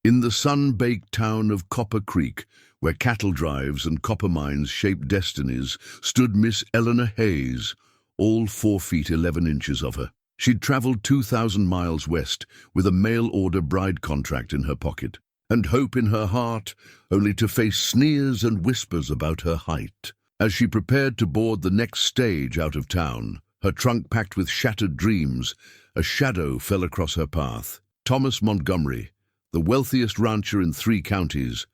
In the sun-baked town of Copper Creek, where cattle drives and copper mines shaped destinies, stood Miss Eleanor Hayes, all 4 feet 11 inches of her. She'd traveled 2,000 miles west with a mail-order bride contract in her pocket, and hope in her heart, only to face sneers and whispers about her height. As she prepared to board the next stage out of town, her trunk packed with shattered dreams, a shadow fell across her path. Thomas Montgomery, the wealthiest rancher in 3 counties,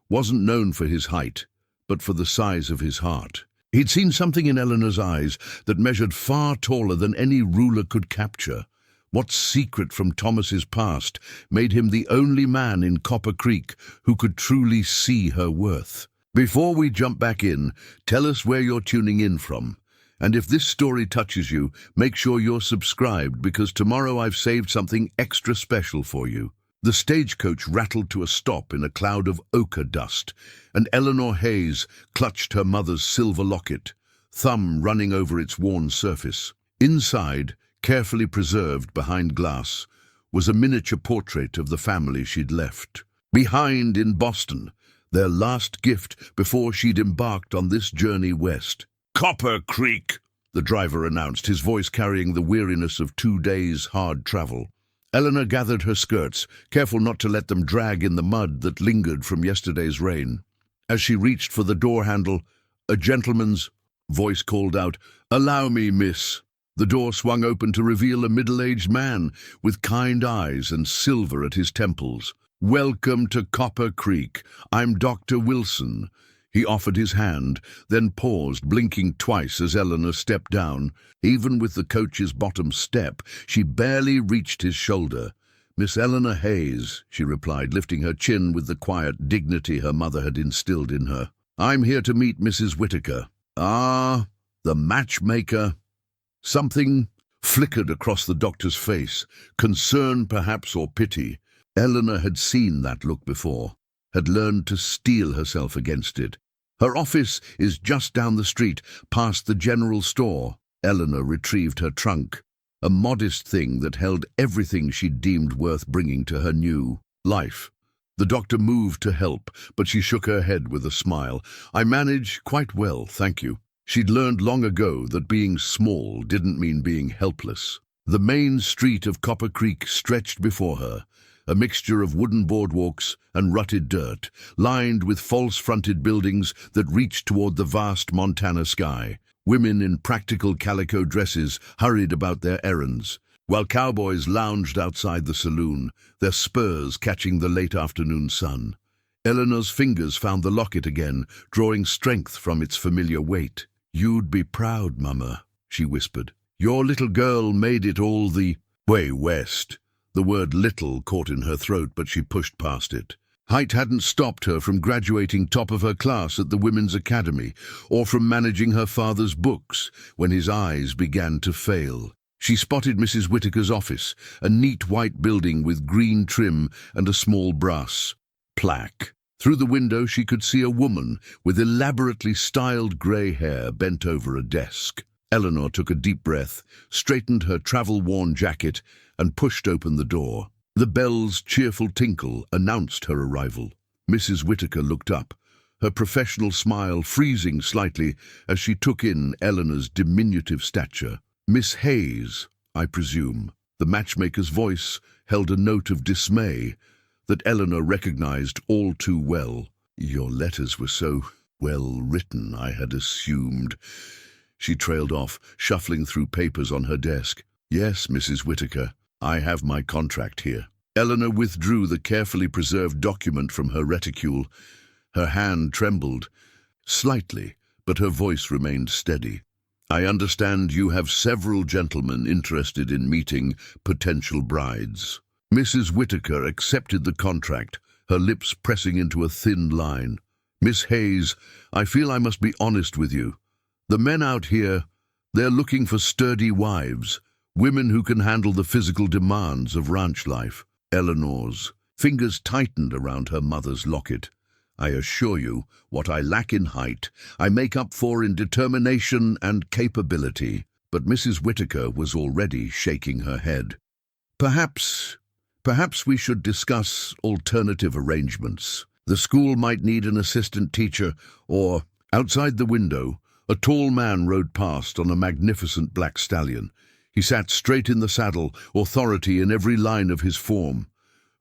wasn't known for his height, but for the size of his heart. He'd seen something in Eleanor's eyes that measured far taller than any ruler could capture. What secret from Thomas's past made him the only man in Copper Creek who could truly see her worth? Before we jump back in, tell us where you're tuning in from. And if this story touches you, make sure you're subscribed, because tomorrow I've saved something extra special for you. The stagecoach rattled to a stop in a cloud of ochre dust, and Eleanor Hayes clutched her mother's silver locket, thumb running over its worn surface. Inside, carefully preserved behind glass, was a miniature portrait of the family she'd left behind in Boston, their last gift before she'd embarked on this journey west. "Copper Creek," the driver announced, his voice carrying the weariness of 2 days' hard travel. Eleanor gathered her skirts, careful not to let them drag in the mud that lingered from yesterday's rain. As she reached for the door handle, a gentleman's voice called out, "Allow me, miss." The door swung open to reveal a middle-aged man with kind eyes and silver at his temples. "Welcome to Copper Creek. I'm Dr. Wilson." He offered his hand, then paused, blinking twice as Eleanor stepped down. Even with the coach's bottom step, she barely reached his shoulder. "Miss Eleanor Hayes," she replied, lifting her chin with the quiet dignity her mother had instilled in her. "I'm here to meet Mrs. Whittaker." "Ah, the matchmaker." Something flickered across the doctor's face, concern perhaps, or pity. Eleanor had seen that look before, had learned to steel herself against it. "Her office is just down the street, past the general store." Eleanor retrieved her trunk, a modest thing that held everything she deemed worth bringing to her new life. The doctor moved to help, but she shook her head with a smile. "I manage quite well, thank you." She'd learned long ago that being small didn't mean being helpless. The main street of Copper Creek stretched before her, a mixture of wooden boardwalks and rutted dirt, lined with false-fronted buildings that reached toward the vast Montana sky. Women in practical calico dresses hurried about their errands, while cowboys lounged outside the saloon, their spurs catching the late afternoon sun. Eleanor's fingers found the locket again, drawing strength from its familiar weight. "You'd be proud, Mama," she whispered. "Your little girl made it all the way west." The word "little" caught in her throat, but she pushed past it. Height hadn't stopped her from graduating top of her class at the Women's Academy, or from managing her father's books when his eyes began to fail. She spotted Mrs. Whittaker's office, a neat white building with green trim and a small brass plaque. Through the window she could see a woman with elaborately styled grey hair bent over a desk. Eleanor took a deep breath, straightened her travel-worn jacket, and pushed open the door. The bell's cheerful tinkle announced her arrival. Mrs. Whittaker looked up, her professional smile freezing slightly as she took in Eleanor's diminutive stature. "Miss Hayes, I presume." The matchmaker's voice held a note of dismay that Eleanor recognized all too well. "Your letters were so well written, I had assumed." She trailed off, shuffling through papers on her desk. "Yes, Mrs. Whittaker, I have my contract here." Eleanor withdrew the carefully preserved document from her reticule. Her hand trembled slightly, but her voice remained steady. "I understand you have several gentlemen interested in meeting potential brides." Mrs. Whittaker accepted the contract, her lips pressing into a thin line. "Miss Hayes, I feel I must be honest with you. The men out here, they're looking for sturdy wives, women who can handle the physical demands of ranch life." Eleanor's fingers tightened around her mother's locket. "I assure you, what I lack in height, I make up for in determination and capability." But Mrs. Whittaker was already shaking her head. Perhaps Perhaps we should discuss alternative arrangements. The school might need an assistant teacher, or, outside the window, a tall man rode past on a magnificent black stallion. He sat straight in the saddle, authority in every line of his form.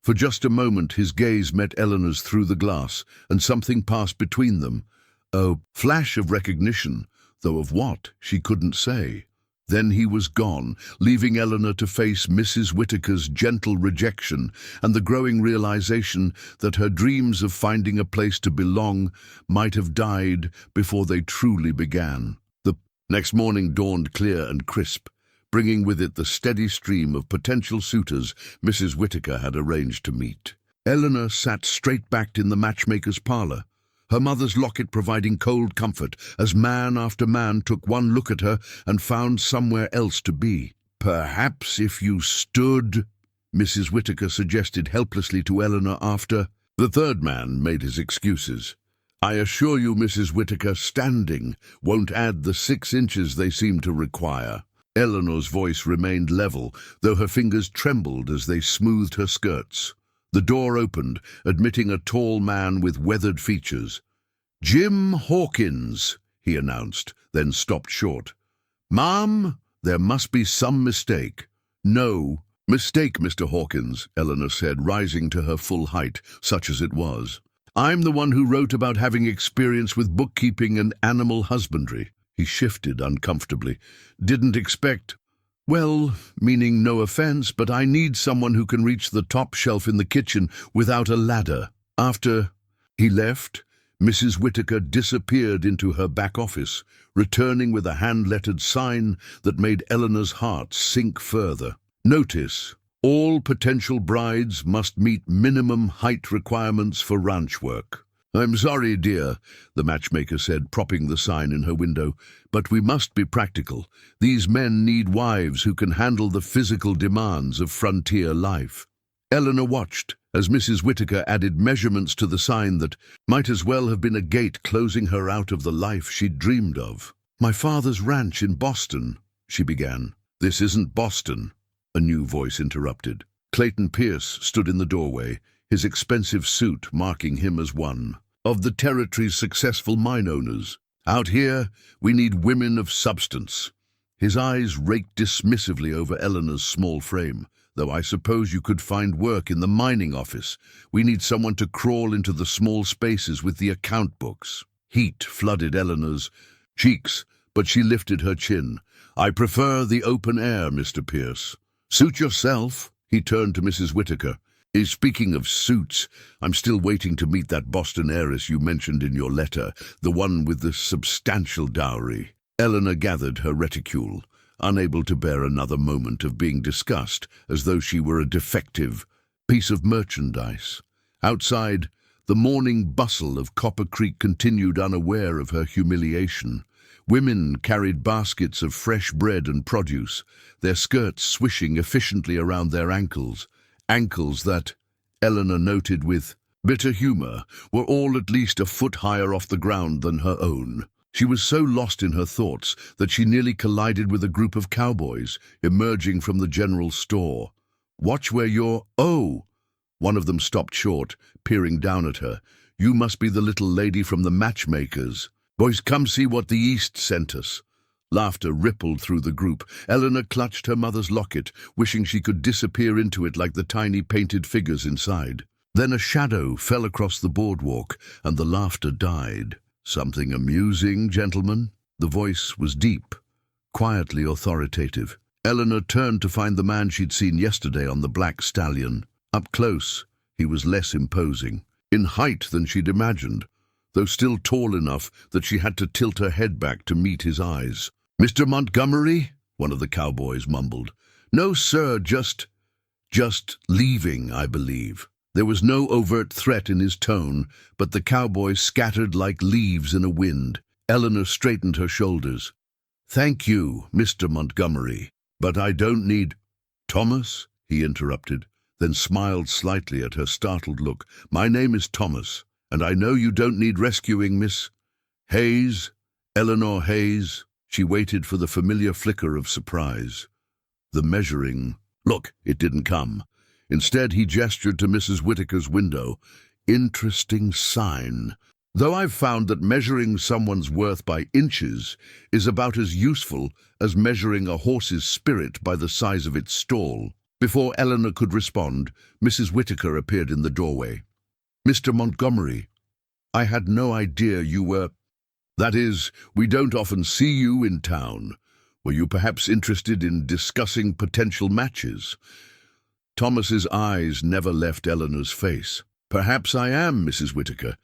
For just a moment his gaze met Eleanor's through the glass, and something passed between them. A flash of recognition, though of what, she couldn't say. Then he was gone, leaving Eleanor to face Mrs. Whittaker's gentle rejection and the growing realization that her dreams of finding a place to belong might have died before they truly began. The next morning dawned clear and crisp, bringing with it the steady stream of potential suitors Mrs. Whittaker had arranged to meet. Eleanor sat straight-backed in the matchmaker's parlor, her mother's locket providing cold comfort as man after man took one look at her and found somewhere else to be. "Perhaps if you stood," Mrs. Whittaker suggested helplessly to Eleanor after. The third man made his excuses. "I assure you, Mrs. Whittaker, standing won't add the 6 inches they seem to require." Eleanor's voice remained level, though her fingers trembled as they smoothed her skirts. The door opened, admitting a tall man with weathered features. "Jim Hawkins," he announced, then stopped short. "Ma'am, there must be some mistake." "No mistake, Mr. Hawkins," Eleanor said, rising to her full height, such as it was. "I'm the one who wrote about having experience with bookkeeping and animal husbandry." He shifted uncomfortably. "Didn't expect... Well, meaning no offense, but I need someone who can reach the top shelf in the kitchen without a ladder." After he left, Mrs. Whittaker disappeared into her back office, returning with a hand-lettered sign that made Eleanor's heart sink further. "Notice: all potential brides must meet minimum height requirements for ranch work." "I'm sorry, dear," the matchmaker said, propping the sign in her window, "but we must be practical. These men need wives who can handle the physical demands of frontier life." Eleanor watched as Mrs. Whittaker added measurements to the sign that might as well have been a gate closing her out of the life she'd dreamed of. "My father's ranch in Boston," she began. "This isn't Boston," a new voice interrupted. Clayton Pierce stood in the doorway, his expensive suit marking him as one of the territory's successful mine owners. "Out here, we need women of substance." His eyes raked dismissively over Eleanor's small frame. "Though I suppose you could find work in the mining office. We need someone to crawl into the small spaces with the account books." Heat flooded Eleanor's cheeks, but she lifted her chin. "I prefer the open air, Mr. Pierce." "Suit yourself." He turned to Mrs. Whittaker. "Speaking of suits, I'm still waiting to meet that Boston heiress you mentioned in your letter, the one with the substantial dowry." Eleanor gathered her reticule, unable to bear another moment of being discussed as though she were a defective piece of merchandise. Outside, the morning bustle of Copper Creek continued, unaware of her humiliation. Women carried baskets of fresh bread and produce, their skirts swishing efficiently around their ankles that, Eleanor noted with bitter humor, were all at least a foot higher off the ground than her own. She was so lost in her thoughts that she nearly collided with a group of cowboys emerging from the general store. "Watch where you're—" "Oh!" One of them stopped short, peering down at her. "You must be the little lady from the matchmakers. Boys, come see what the East sent us." Laughter rippled through the group. Eleanor clutched her mother's locket, wishing she could disappear into it like the tiny painted figures inside. Then a shadow fell across the boardwalk, and the laughter died. "Something amusing, gentlemen?" The voice was deep, quietly authoritative. Eleanor turned to find the man she'd seen yesterday on the black stallion. Up close, he was less imposing, in height than she'd imagined, though still tall enough that she had to tilt her head back to meet his eyes. "Mr. Montgomery?" one of the cowboys mumbled. "No, sir, just leaving, I believe." There was no overt threat in his tone, but the cowboys scattered like leaves in a wind. Eleanor straightened her shoulders. "Thank you, Mr. Montgomery, but I don't need—" "Thomas?" he interrupted, then smiled slightly at her startled look. "My name is Thomas, and I know you don't need rescuing, Miss Hayes, Eleanor Hayes." She waited for the familiar flicker of surprise. The measuring... Look, it didn't come. Instead, he gestured to Mrs. Whittaker's window. Interesting sign. Though I've found that measuring someone's worth by inches is about as useful as measuring a horse's spirit by the size of its stall. Before Eleanor could respond, Mrs. Whittaker appeared in the doorway. "Mr. Montgomery, I had no idea you were... That is, we don't often see you in town. Were you perhaps interested in discussing potential matches?" Thomas's eyes never left Eleanor's face. "Perhaps I am, Mrs. Whittaker.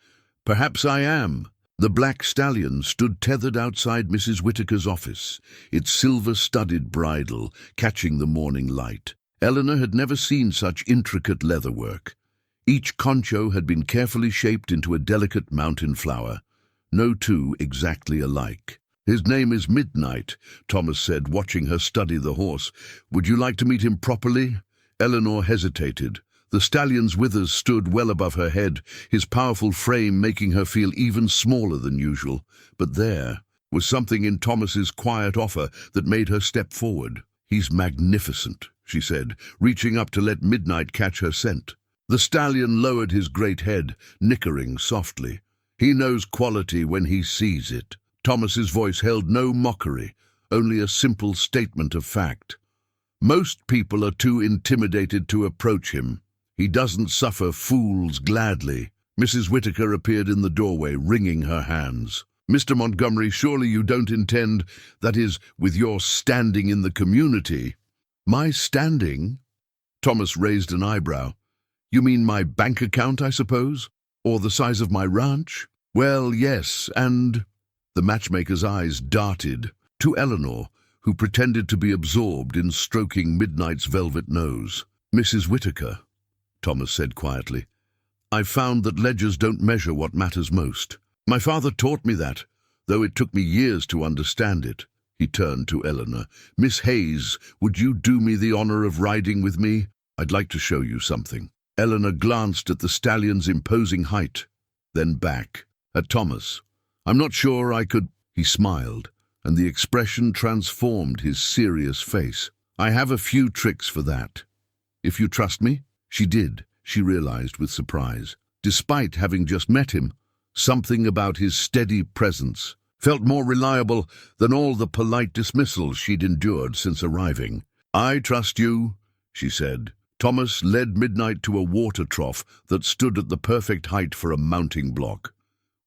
Perhaps I am." The black stallion stood tethered outside Mrs. Whittaker's office, its silver-studded bridle catching the morning light. Eleanor had never seen such intricate leatherwork. Each concho had been carefully shaped into a delicate mountain flower, no two exactly alike. "His name is Midnight," Thomas said, watching her study the horse. "Would you like to meet him properly?" Eleanor hesitated. The stallion's withers stood well above her head, his powerful frame making her feel even smaller than usual. But there was something in Thomas's quiet offer that made her step forward. "He's magnificent," she said, reaching up to let Midnight catch her scent. The stallion lowered his great head, nickering softly. "He knows quality when he sees it." Thomas's voice held no mockery, only a simple statement of fact. "Most people are too intimidated to approach him. He doesn't suffer fools gladly." Mrs. Whittaker appeared in the doorway, wringing her hands. "Mr. Montgomery, surely you don't intend, that is, with your standing in the community—" "My standing?" Thomas raised an eyebrow. "You mean my bank account, I suppose? Or the size of my ranch?" "Well, yes, and—" The matchmaker's eyes darted to Eleanor, who pretended to be absorbed in stroking Midnight's velvet nose. "Mrs. Whittaker," Thomas said quietly, "I've found that ledgers don't measure what matters most. My father taught me that, though it took me years to understand it." He turned to Eleanor. "Miss Hayes, would you do me the honor of riding with me? I'd like to show you something." Eleanor glanced at the stallion's imposing height, then back at Thomas. "I'm not sure I could—" He smiled, and the expression transformed his serious face. "I have a few tricks for that. If you trust me?" She did, she realized with surprise. Despite having just met him, something about his steady presence felt more reliable than all the polite dismissals she'd endured since arriving. "I trust you," she said. Thomas led Midnight to a water trough that stood at the perfect height for a mounting block.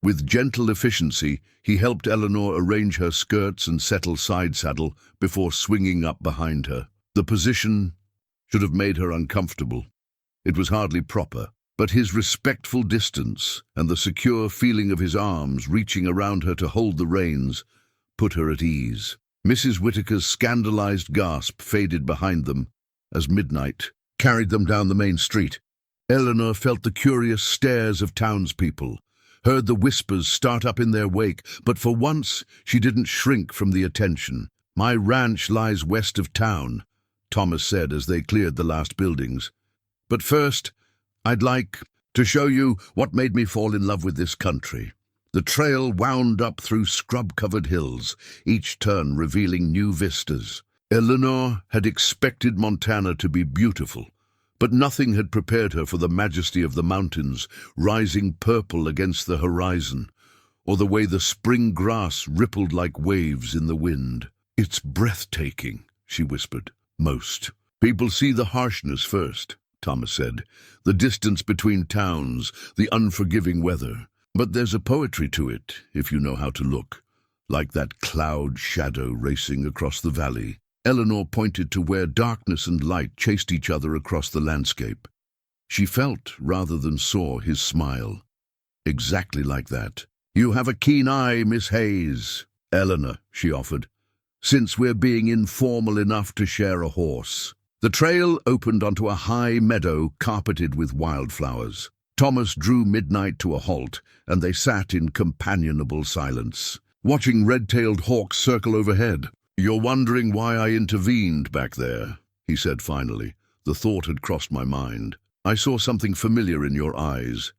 With gentle efficiency, he helped Eleanor arrange her skirts and settle side saddle before swinging up behind her. The position should have made her uncomfortable. It was hardly proper, but his respectful distance and the secure feeling of his arms reaching around her to hold the reins put her at ease. Mrs. Whittaker's scandalized gasp faded behind them as Midnight carried them down the main street. Eleanor felt the curious stares of townspeople, heard the whispers start up in their wake, but for once she didn't shrink from the attention. "My ranch lies west of town," Thomas said as they cleared the last buildings. "But first, I'd like to show you what made me fall in love with this country." The trail wound up through scrub-covered hills, each turn revealing new vistas. Eleanor had expected Montana to be beautiful, but nothing had prepared her for the majesty of the mountains rising purple against the horizon, or the way the spring grass rippled like waves in the wind. "It's breathtaking," she whispered. "Most people see the harshness first," Thomas said, "the distance between towns, the unforgiving weather. But there's a poetry to it, if you know how to look, like that cloud shadow racing across the valley." Eleanor pointed to where darkness and light chased each other across the landscape. She felt, rather than saw, his smile. "Exactly like that." "You have a keen eye, Miss Hayes." "Eleanor," she offered, "since we're being informal enough to share a horse." The trail opened onto a high meadow carpeted with wildflowers. Thomas drew Midnight to a halt, and they sat in companionable silence, watching red-tailed hawks circle overhead. "You're wondering why I intervened back there," he said finally. "The thought had crossed my mind. I saw something familiar in your eyes,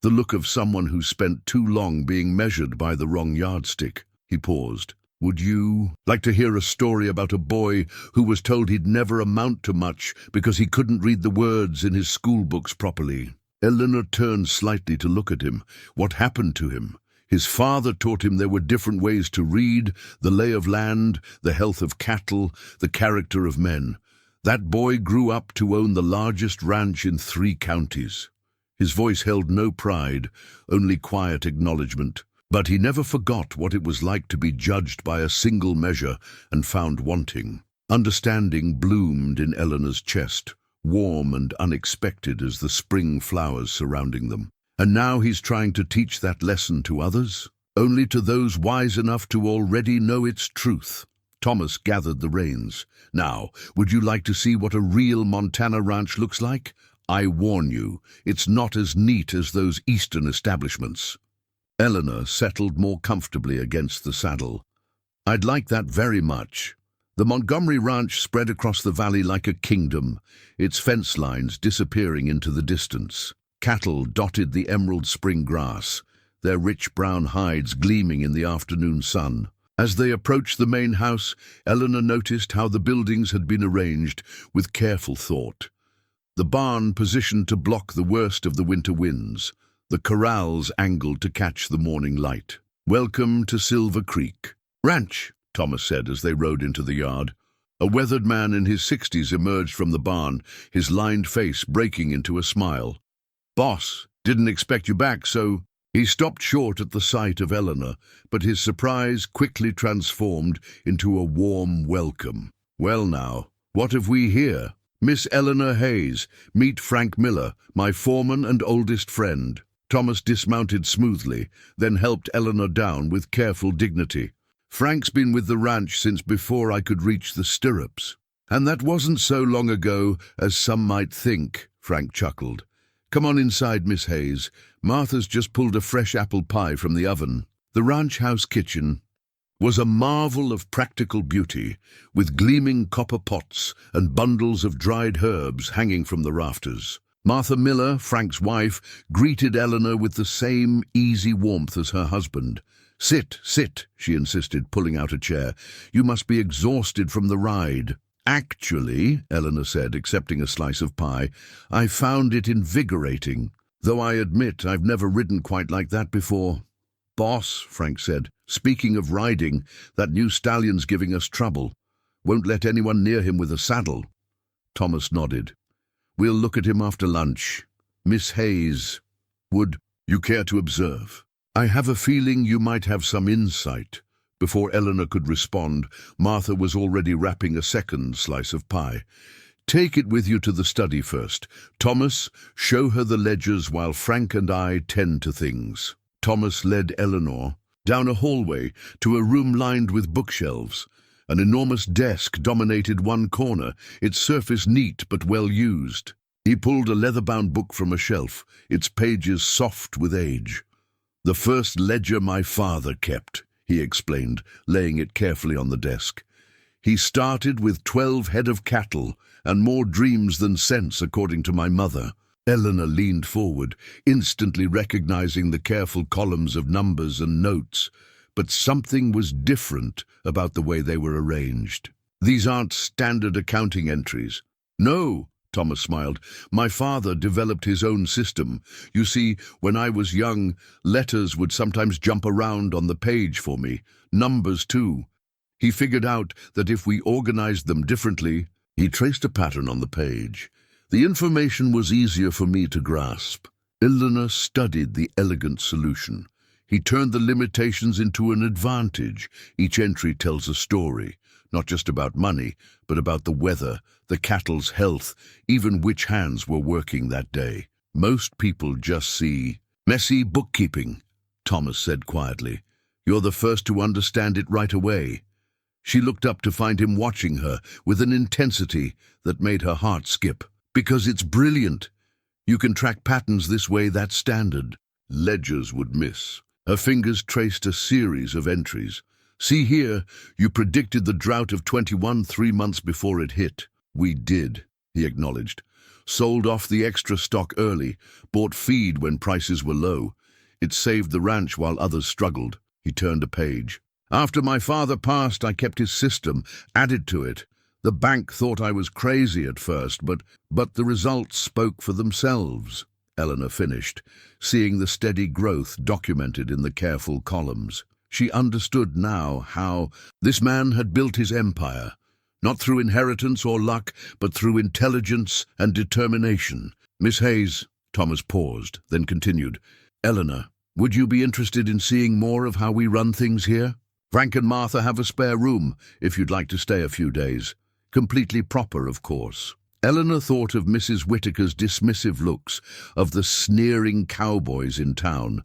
the look of someone who spent too long being measured by the wrong yardstick." He paused. Would you like to hear a story about a boy who was told he'd never amount to much because he couldn't read the words in his school books properly? Eleanor turned slightly to look at him. What happened to him? His father taught him there were different ways to read, the lay of land, the health of cattle, the character of men. That boy grew up to own the largest ranch in 3 counties. His voice held no pride, only quiet acknowledgement. But he never forgot what it was like to be judged by a single measure and found wanting. Understanding bloomed in Eleanor's chest, warm and unexpected as the spring flowers surrounding them. And now he's trying to teach that lesson to others, only to those wise enough to already know its truth. Thomas gathered the reins. Now, would you like to see what a real Montana ranch looks like? I warn you, it's not as neat as those eastern establishments. Eleanor settled more comfortably against the saddle. I'd like that very much. The Montgomery ranch spread across the valley like a kingdom, its fence lines disappearing into the distance. Cattle dotted the emerald spring grass, their rich brown hides gleaming in the afternoon sun. As they approached the main house, Eleanor noticed how the buildings had been arranged with careful thought. The barn positioned to block the worst of the winter winds, the corrals angled to catch the morning light. Welcome to Silver Creek Ranch, Thomas said as they rode into the yard. A weathered man in his 60s emerged from the barn, his lined face breaking into a smile. Boss, didn't expect you back, so... He stopped short at the sight of Eleanor, but his surprise quickly transformed into a warm welcome. Well now, what have we here? Miss Eleanor Hayes, meet Frank Miller, my foreman and oldest friend. Thomas dismounted smoothly, then helped Eleanor down with careful dignity. Frank's been with the ranch since before I could reach the stirrups. And that wasn't so long ago as some might think, Frank chuckled. Come on inside, Miss Hayes. Martha's just pulled a fresh apple pie from the oven. The ranch house kitchen was a marvel of practical beauty, with gleaming copper pots and bundles of dried herbs hanging from the rafters. Martha Miller, Frank's wife, greeted Eleanor with the same easy warmth as her husband. Sit, sit, she insisted, pulling out a chair. You must be exhausted from the ride. Actually, Eleanor said, accepting a slice of pie, I found it invigorating, though I admit I've never ridden quite like that before. Boss, Frank said, speaking of riding, that new stallion's giving us trouble. Won't let anyone near him with a saddle. Thomas nodded. We'll look at him after lunch. Miss Hayes, would you care to observe? I have a feeling you might have some insight. Before Eleanor could respond, Martha was already wrapping a second slice of pie. Take it with you to the study first. Thomas, show her the ledgers while Frank and I tend to things. Thomas led Eleanor down a hallway to a room lined with bookshelves. An enormous desk dominated one corner, its surface neat but well used. He pulled a leather-bound book from a shelf, its pages soft with age. The first ledger my father kept, he explained, laying it carefully on the desk. He started with 12 head of cattle and more dreams than sense, according to my mother. Eleanor leaned forward, instantly recognizing the careful columns of numbers and notes. But something was different about the way they were arranged. These aren't standard accounting entries. No, Thomas smiled. My father developed his own system. You see, when I was young, letters would sometimes jump around on the page for me. Numbers, too. He figured out that if we organized them differently, he traced a pattern on the page. The information was easier for me to grasp. Eleanor studied the elegant solution. He turned the limitations into an advantage. Each entry tells a story, not just about money, but about the weather, the cattle's health, even which hands were working that day. Most people just see messy bookkeeping, Thomas said quietly. You're the first to understand it right away. She looked up to find him watching her with an intensity that made her heart skip. Because it's brilliant. You can track patterns this way, that's standard. Ledgers would miss. Her fingers traced a series of entries. See here, you predicted the drought of 21 3 months before it hit. We did, he acknowledged. Sold off the extra stock early, bought feed when prices were low. It saved the ranch while others struggled. He turned a page. After my father passed, I kept his system, added to it. The bank thought I was crazy at first, but the results spoke for themselves," Eleanor finished, seeing the steady growth documented in the careful columns. She understood now how this man had built his empire, not through inheritance or luck, but through intelligence and determination. "Miss Hayes," Thomas paused, then continued, "Eleanor, would you be interested in seeing more of how we run things here? Frank and Martha have a spare room, if you'd like to stay a few days. Completely proper, of course." Eleanor thought of Mrs. Whittaker's dismissive looks, of the sneering cowboys in town.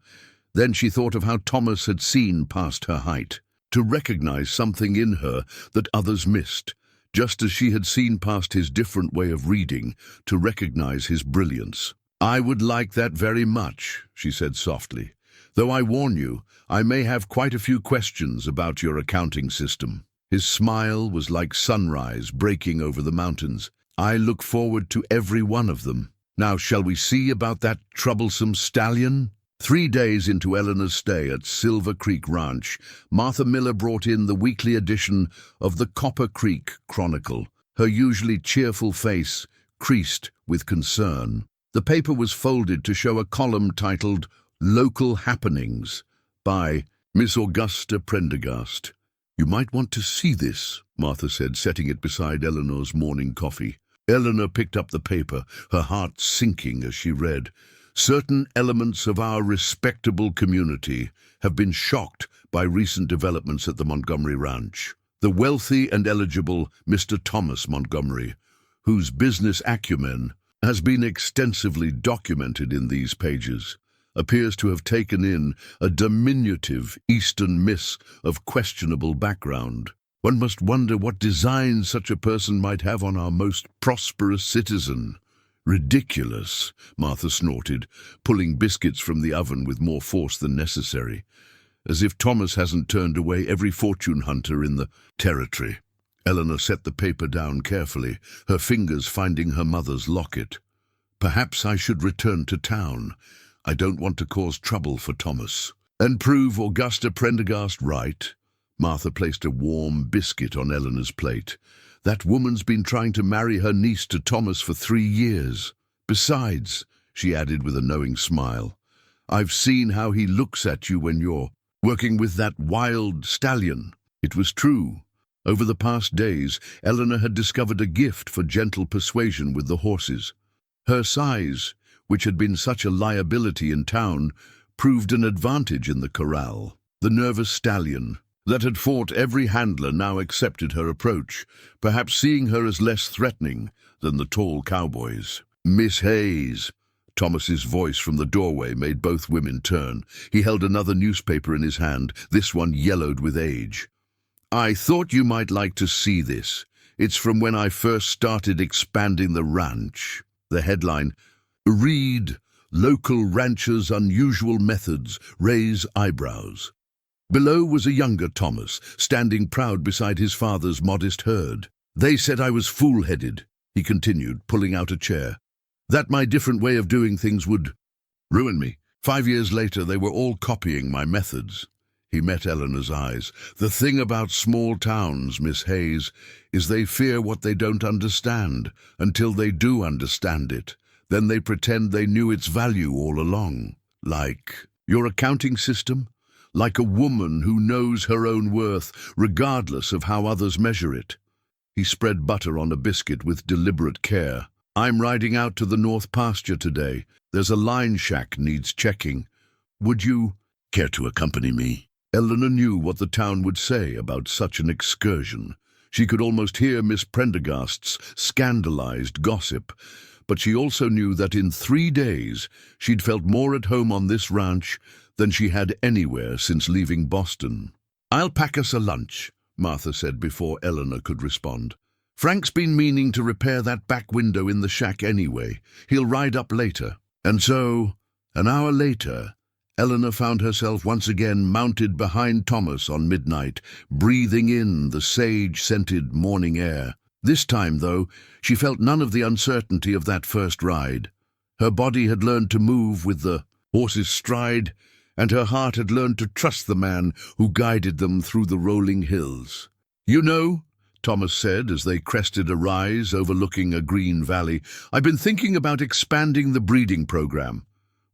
Then she thought of how Thomas had seen past her height, to recognize something in her that others missed, just as she had seen past his different way of reading, to recognize his brilliance. "I would like that very much," she said softly, "though I warn you, I may have quite a few questions about your accounting system." His smile was like sunrise breaking over the mountains. "I look forward to every one of them. Now shall we see about that troublesome stallion?" 3 days into Eleanor's stay at Silver Creek Ranch, Martha Miller brought in the weekly edition of the Copper Creek Chronicle, her usually cheerful face creased with concern. The paper was folded to show a column titled "Local Happenings" by Miss Augusta Prendergast. "You might want to see this," Martha said, setting it beside Eleanor's morning coffee. Eleanor picked up the paper, her heart sinking as she read. "Certain elements of our respectable community have been shocked by recent developments at the Montgomery Ranch. The wealthy and eligible Mr. Thomas Montgomery, whose business acumen has been extensively documented in these pages, appears to have taken in a diminutive Eastern miss of questionable background. One must wonder what design such a person might have on our most prosperous citizen." "Ridiculous," Martha snorted, pulling biscuits from the oven with more force than necessary. "As if Thomas hasn't turned away every fortune hunter in the territory." Eleanor set the paper down carefully, her fingers finding her mother's locket. "Perhaps I should return to town. I don't want to cause trouble for Thomas." "And prove Augusta Prendergast right?" Martha placed a warm biscuit on Eleanor's plate. "That woman's been trying to marry her niece to Thomas for 3 years. Besides," she added with a knowing smile, "I've seen how he looks at you when you're working with that wild stallion." It was true. Over the past days, Eleanor had discovered a gift for gentle persuasion with the horses. Her size, which had been such a liability in town, proved an advantage in the corral. The nervous stallion that had fought every handler now accepted her approach, perhaps seeing her as less threatening than the tall cowboys. "Miss Hayes," Thomas's voice from the doorway made both women turn. He held another newspaper in his hand, this one yellowed with age. "I thought you might like to see this. It's from when I first started expanding the ranch." The headline, "Read, Local Ranchers' Unusual Methods Raise Eyebrows." Below was a younger Thomas, standing proud beside his father's modest herd. "They said I was fool-headed," he continued, pulling out a chair. "That my different way of doing things would ruin me. 5 years later, they were all copying my methods." He met Eleanor's eyes. "The thing about small towns, Miss Hayes, is they fear what they don't understand, until they do understand it. Then they pretend they knew its value all along. Like your accounting system? Like a woman who knows her own worth, regardless of how others measure it." He spread butter on a biscuit with deliberate care. "I'm riding out to the north pasture today. There's a line shack needs checking. Would you care to accompany me?" Eleanor knew what the town would say about such an excursion. She could almost hear Miss Prendergast's scandalized gossip, but she also knew that in 3 days she'd felt more at home on this ranch than she had anywhere since leaving Boston. "I'll pack us a lunch," Martha said before Eleanor could respond. "Frank's been meaning to repair that back window in the shack anyway. He'll ride up later." And so, an hour later, Eleanor found herself once again mounted behind Thomas on midnight, breathing in the sage-scented morning air. This time, though, she felt none of the uncertainty of that first ride. Her body had learned to move with the horse's stride, and her heart had learned to trust the man who guided them through the rolling hills. "You know," Thomas said as they crested a rise overlooking a green valley, "I've been thinking about expanding the breeding program.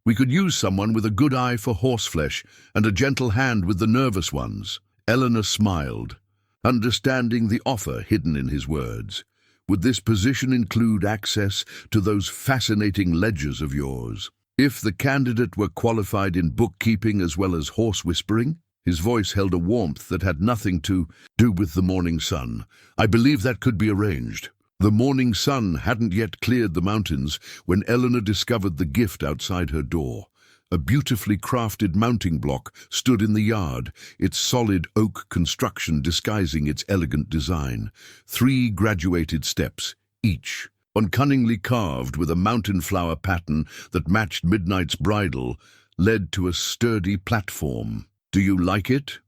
We could use someone with a good eye for horseflesh and a gentle hand with the nervous ones." Eleanor smiled, understanding the offer hidden in his words. "Would this position include access to those fascinating ledgers of yours? If the candidate were qualified in bookkeeping as well as horse whispering?" His voice held a warmth that had nothing to do with the morning sun. "I believe that could be arranged." The morning sun hadn't yet cleared the mountains when Eleanor discovered the gift outside her door. A beautifully crafted mounting block stood in the yard, its solid oak construction disguising its elegant design. 3 graduated steps, each one cunningly carved with a mountain flower pattern that matched Midnight's bridle, led to a sturdy platform. "Do you like it?"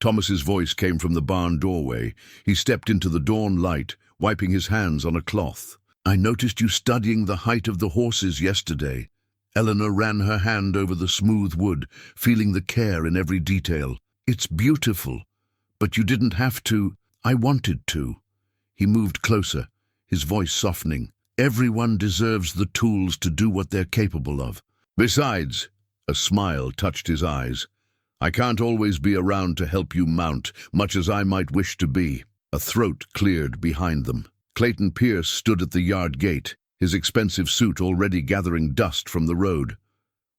Thomas's voice came from the barn doorway. He stepped into the dawn light, wiping his hands on a cloth. "I noticed you studying the height of the horses yesterday." Eleanor ran her hand over the smooth wood, feeling the care in every detail. "It's beautiful, but you didn't have to." "I wanted to." He moved closer, his voice softening. "Everyone deserves the tools to do what they're capable of. Besides," a smile touched his eyes, "I can't always be around to help you mount, much as I might wish to be." A throat cleared behind them. Clayton Pierce stood at the yard gate, his expensive suit already gathering dust from the road.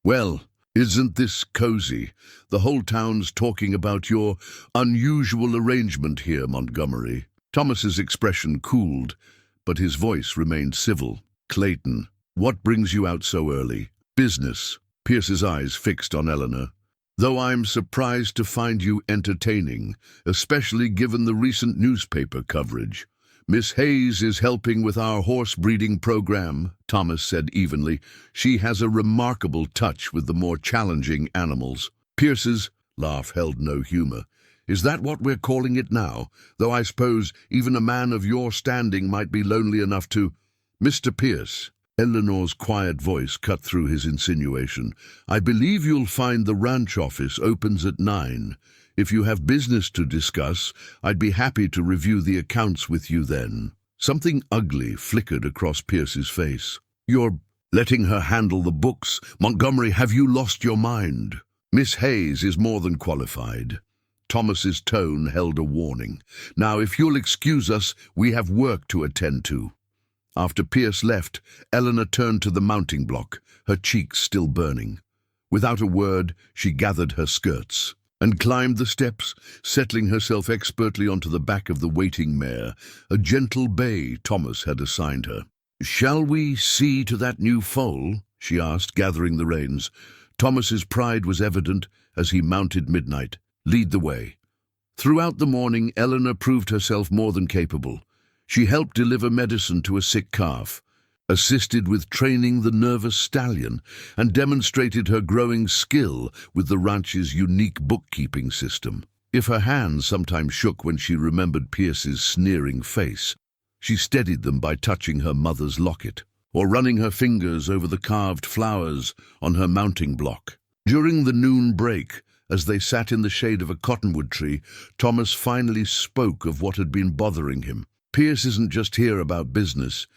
"Well, isn't this cozy? The whole town's talking about your unusual arrangement here, Montgomery." Thomas's expression cooled, but his voice remained civil. "Clayton, what brings you out so early?" "Business." Pierce's eyes fixed on Eleanor. "Though I'm surprised to find you entertaining, especially given the recent newspaper coverage." "Miss Hayes is helping with our horse breeding program," Thomas said evenly. "She has a remarkable touch with the more challenging animals." Pierce's laugh held no humor. "Is that what we're calling it now? Though I suppose even a man of your standing might be lonely enough to—" "Mr. Pierce," Eleanor's quiet voice cut through his insinuation, "I believe you'll find the ranch office opens at 9. If you have business to discuss, I'd be happy to review the accounts with you then." Something ugly flickered across Pierce's face. "You're letting her handle the books? Montgomery, have you lost your mind?" "Miss Hayes is more than qualified." Thomas's tone held a warning. "Now, if you'll excuse us, we have work to attend to." After Pierce left, Eleanor turned to the mounting block, her cheeks still burning. Without a word, she gathered her skirts and climbed the steps, settling herself expertly onto the back of the waiting mare, a gentle bay Thomas had assigned her. "Shall we see to that new foal?" she asked, gathering the reins. Thomas's pride was evident as he mounted Midnight. "Lead the way." Throughout the morning, Eleanor proved herself more than capable. She helped deliver medicine to a sick calf, assisted with training the nervous stallion, and demonstrated her growing skill with the ranch's unique bookkeeping system. If her hands sometimes shook when she remembered Pierce's sneering face, she steadied them by touching her mother's locket, or running her fingers over the carved flowers on her mounting block. During the noon break, as they sat in the shade of a cottonwood tree, Thomas finally spoke of what had been bothering him. "Pierce isn't just here about business.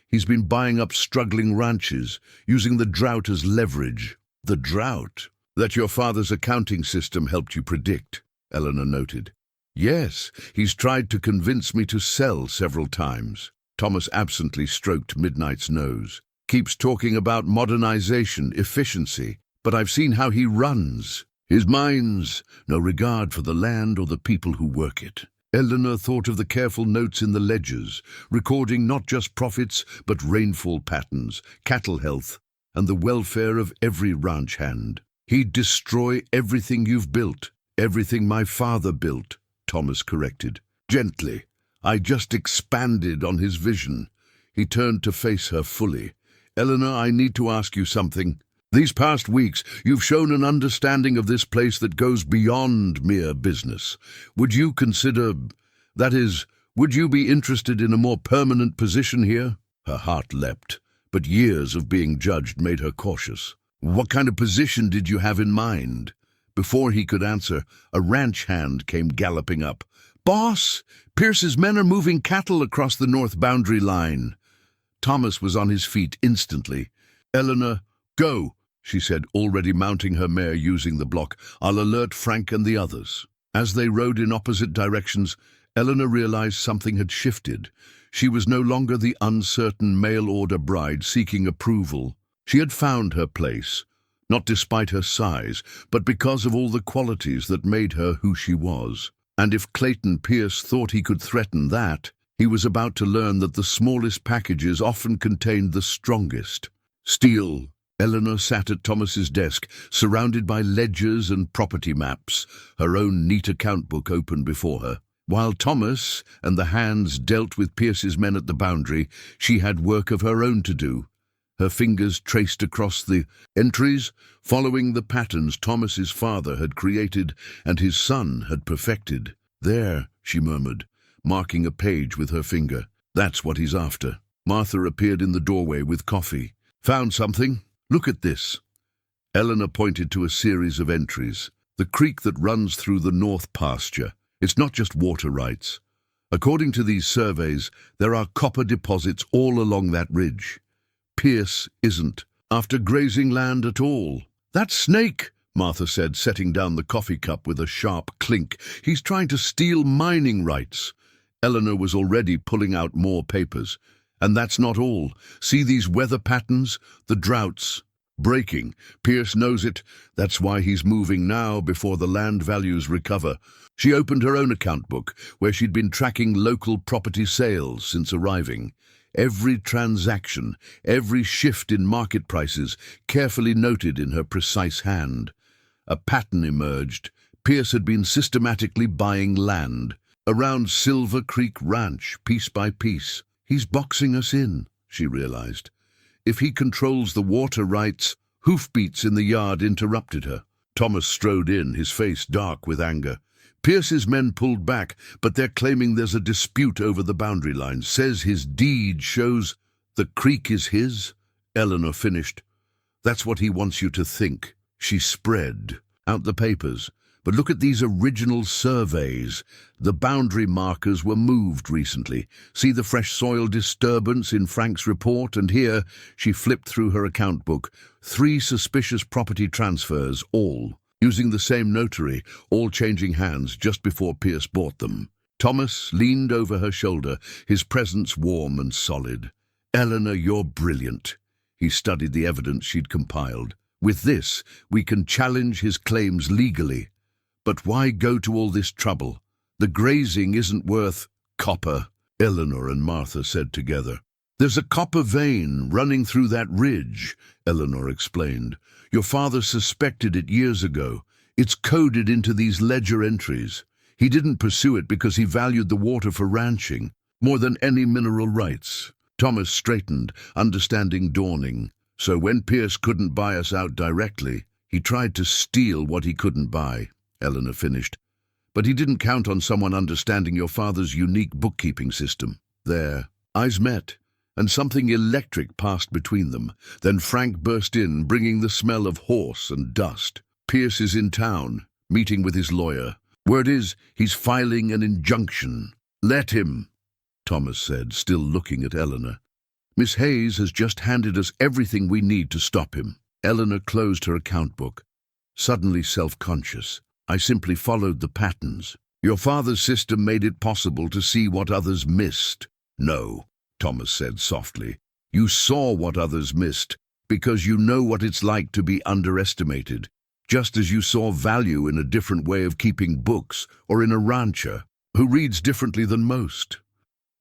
He's been buying up struggling ranches, using the drought as leverage." "The drought that your father's accounting system helped you predict," Eleanor noted. "Yes, he's tried to convince me to sell several times." Thomas absently stroked Midnight's nose. "Keeps talking about modernization, efficiency, but I've seen how he runs. His mind's no regard for the land or the people who work it." Eleanor thought of the careful notes in the ledgers, recording not just profits but rainfall patterns, cattle health, and the welfare of every ranch hand. "He'd destroy everything you've built." "Everything my father built," Thomas corrected. Gently. "I just expanded on his vision." He turned to face her fully. "Eleanor, I need to ask you something. These past weeks, you've shown an understanding of this place that goes beyond mere business. Would you consider, that is, would you be interested in a more permanent position here?" Her heart leapt, but years of being judged made her cautious. What kind of position did you have in mind? Before he could answer, a ranch hand came galloping up. Boss, Pierce's men are moving cattle across the north boundary line. Thomas was on his feet instantly. Eleanor, go, she said, already mounting her mare using the block. I'll alert Frank and the others. As they rode in opposite directions, Eleanor realized something had shifted. She was no longer the uncertain mail-order bride seeking approval. She had found her place, not despite her size, but because of all the qualities that made her who she was. And if Clayton Pierce thought he could threaten that, he was about to learn that the smallest packages often contained the strongest. Still, Eleanor sat at Thomas's desk, surrounded by ledgers and property maps, her own neat account book open before her. While Thomas and the hands dealt with Pierce's men at the boundary, she had work of her own to do. Her fingers traced across the entries, following the patterns Thomas's father had created and his son had perfected. There, she murmured, marking a page with her finger. That's what he's after. Martha appeared in the doorway with coffee. Found something? Look at this. Eleanor pointed to a series of entries. The creek that runs through the north pasture. It's not just water rights. According to these surveys, there are copper deposits all along that ridge. Pierce isn't after grazing land at all. That snake, Martha said, setting down the coffee cup with a sharp clink. He's trying to steal mining rights. Eleanor was already pulling out more papers. And that's not all. See these weather patterns? The droughts. Breaking. Pierce knows it. That's why he's moving now, before the land values recover. She opened her own account book, where she'd been tracking local property sales since arriving. Every transaction, every shift in market prices, carefully noted in her precise hand. A pattern emerged. Pierce had been systematically buying land around Silver Creek Ranch, piece by piece. He's boxing us in, she realized. If he controls the water rights... Hoofbeats in the yard interrupted her. Thomas strode in, his face dark with anger. Pierce's men pulled back, but they're claiming there's a dispute over the boundary line. Says his deed shows the creek is his. Eleanor finished. That's what he wants you to think. She spread out the papers. But look at these original surveys. The boundary markers were moved recently. See the fresh soil disturbance in Frank's report? And here, she flipped through her account book. 3 suspicious property transfers, all using the same notary, all changing hands just before Pierce bought them. Thomas leaned over her shoulder, his presence warm and solid. Eleanor, you're brilliant. He studied the evidence she'd compiled. With this, we can challenge his claims legally. But why go to all this trouble? The grazing isn't worth copper, Eleanor and Martha said together. There's a copper vein running through that ridge, Eleanor explained. Your father suspected it years ago. It's coded into these ledger entries. He didn't pursue it because he valued the water for ranching more than any mineral rights. Thomas straightened, understanding dawning. So when Pierce couldn't buy us out directly, he tried to steal what he couldn't buy, Eleanor finished. But he didn't count on someone understanding your father's unique bookkeeping system. Their eyes met, and something electric passed between them. Then Frank burst in, bringing the smell of horse and dust. Pierce is in town, meeting with his lawyer. Word is, he's filing an injunction. Let him, Thomas said, still looking at Eleanor. Miss Hayes has just handed us everything we need to stop him. Eleanor closed her account book, suddenly self-conscious. I simply followed the patterns. Your father's system made it possible to see what others missed. No, Thomas said softly. You saw what others missed because you know what it's like to be underestimated, just as you saw value in a different way of keeping books or in a rancher who reads differently than most.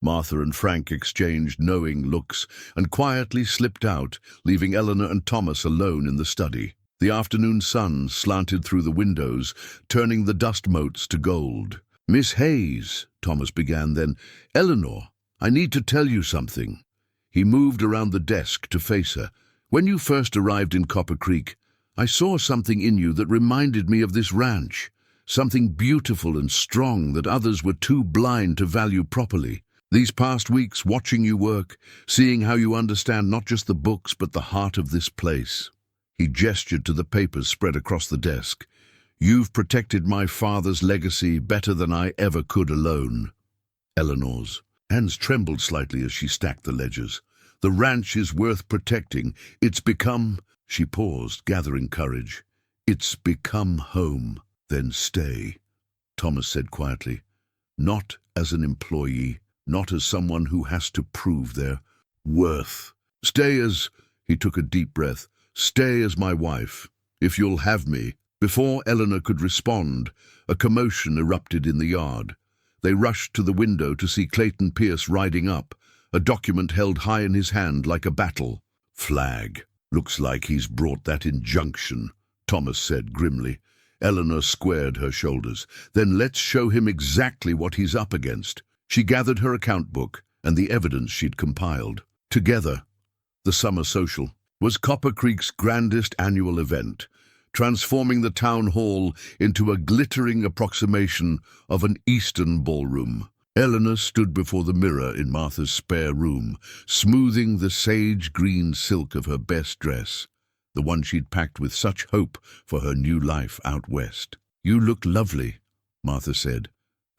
Martha and Frank exchanged knowing looks and quietly slipped out, leaving Eleanor and Thomas alone in the study. The afternoon sun slanted through the windows, turning the dust motes to gold. Miss Hayes, Thomas began then. Eleanor, I need to tell you something. He moved around the desk to face her. When you first arrived in Copper Creek, I saw something in you that reminded me of this ranch, something beautiful and strong that others were too blind to value properly. These past weeks, watching you work, seeing how you understand not just the books but the heart of this place. He gestured to the papers spread across the desk. "You've protected my father's legacy better than I ever could alone." Eleanor's hands trembled slightly as she stacked the ledgers. "The ranch is worth protecting. It's become—" She paused, gathering courage. "It's become home." "Then stay," Thomas said quietly. "Not as an employee, not as someone who has to prove their worth. Stay as—" He took a deep breath. "Stay as my wife, if you'll have me." Before Eleanor could respond, a commotion erupted in the yard. They rushed to the window to see Clayton Pierce riding up, a document held high in his hand like a battle flag. "Looks like he's brought that injunction," Thomas said grimly. Eleanor squared her shoulders. "Then let's show him exactly what he's up against." She gathered her account book and the evidence she'd compiled. Together, the summer social was Copper Creek's grandest annual event, transforming the town hall into a glittering approximation of an Eastern ballroom. Eleanor stood before the mirror in Martha's spare room, smoothing the sage-green silk of her best dress, the one she'd packed with such hope for her new life out west. "You look lovely," Martha said,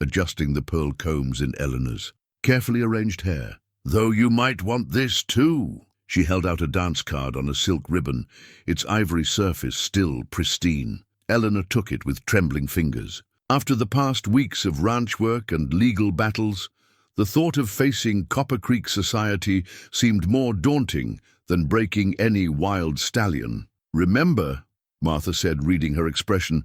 adjusting the pearl combs in Eleanor's carefully arranged hair. "Though you might want this too." She held out a dance card on a silk ribbon, its ivory surface still pristine. Eleanor took it with trembling fingers. After the past weeks of ranch work and legal battles, the thought of facing Copper Creek society seemed more daunting than breaking any wild stallion. "Remember," Martha said, reading her expression,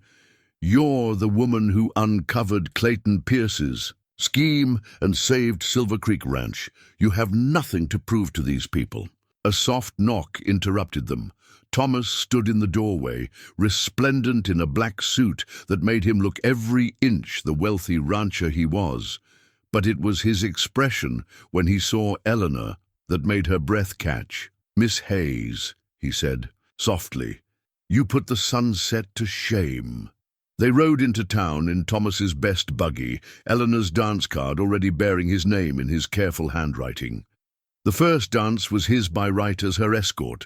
"you're the woman who uncovered Clayton Pierce's scheme and saved Silver Creek Ranch. You have nothing to prove to these people." A soft knock interrupted them. Thomas stood in the doorway, resplendent in a black suit that made him look every inch the wealthy rancher he was. But it was his expression when he saw Eleanor that made her breath catch. "Miss Hayes," he said, softly, "you put the sunset to shame." They rode into town in Thomas's best buggy, Eleanor's dance card already bearing his name in his careful handwriting. The first dance was his by right as her escort,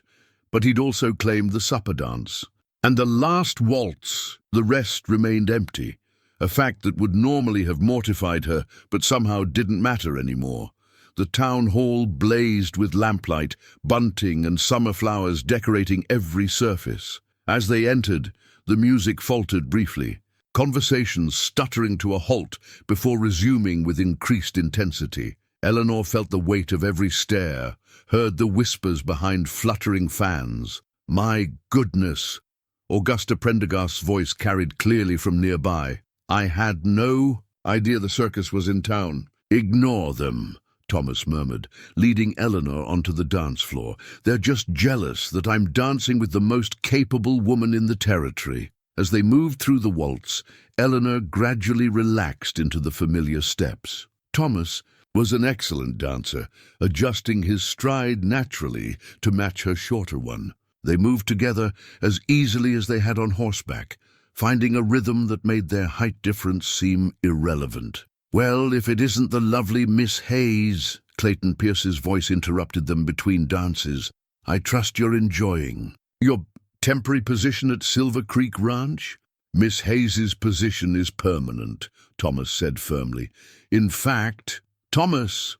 but he'd also claimed the supper dance. And the last waltz, the rest remained empty, a fact that would normally have mortified her, but somehow didn't matter anymore. The town hall blazed with lamplight, bunting and summer flowers decorating every surface. As they entered, the music faltered briefly, conversations stuttering to a halt before resuming with increased intensity. Eleanor felt the weight of every stare, heard the whispers behind fluttering fans. "My goodness," Augusta Prendergast's voice carried clearly from nearby. "I had no idea the circus was in town." "Ignore them," Thomas murmured, leading Eleanor onto the dance floor. "They're just jealous that I'm dancing with the most capable woman in the territory." As they moved through the waltz, Eleanor gradually relaxed into the familiar steps. Thomas was an excellent dancer, adjusting his stride naturally to match her shorter one. They moved together as easily as they had on horseback, finding a rhythm that made their height difference seem irrelevant. "Well, if it isn't the lovely Miss Hayes," Clayton Pierce's voice interrupted them between dances. "I trust you're enjoying your temporary position at Silver Creek Ranch?" "Miss Hayes's position is permanent," Thomas said firmly. "In fact—" "Thomas!"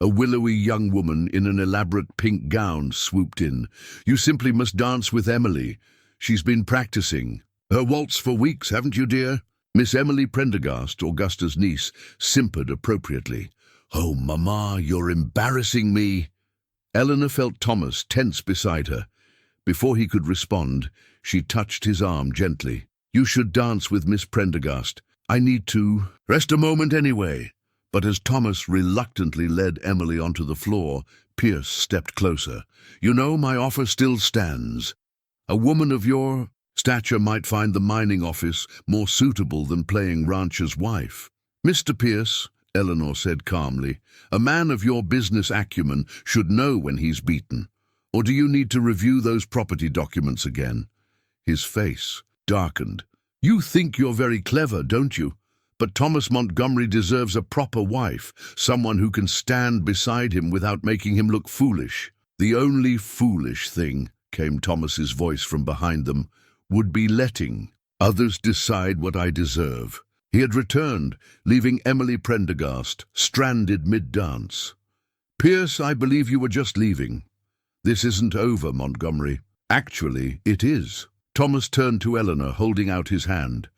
A willowy young woman in an elaborate pink gown swooped in. "You simply must dance with Emily. She's been practicing her waltz for weeks, haven't you, dear?" Miss Emily Prendergast, Augusta's niece, simpered appropriately. "Oh, Mama, you're embarrassing me." Eleanor felt Thomas tense beside her. Before he could respond, she touched his arm gently. "You should dance with Miss Prendergast. I need to rest a moment anyway." But as Thomas reluctantly led Emily onto the floor, Pierce stepped closer. "You know, my offer still stands. A woman of your stature might find the mining office more suitable than playing rancher's wife." "Mr. Pierce," Eleanor said calmly, "a man of your business acumen should know when he's beaten. Or do you need to review those property documents again?" His face darkened. "You think you're very clever, don't you? But Thomas Montgomery deserves a proper wife, someone who can stand beside him without making him look foolish." "The only foolish thing," came Thomas's voice from behind them, would be letting others decide what I deserve. He had returned, leaving Emily Prendergast stranded mid-dance. Pierce, I believe you were just leaving. This isn't over, Montgomery. Actually, it is. Thomas turned to Eleanor, holding out his hand.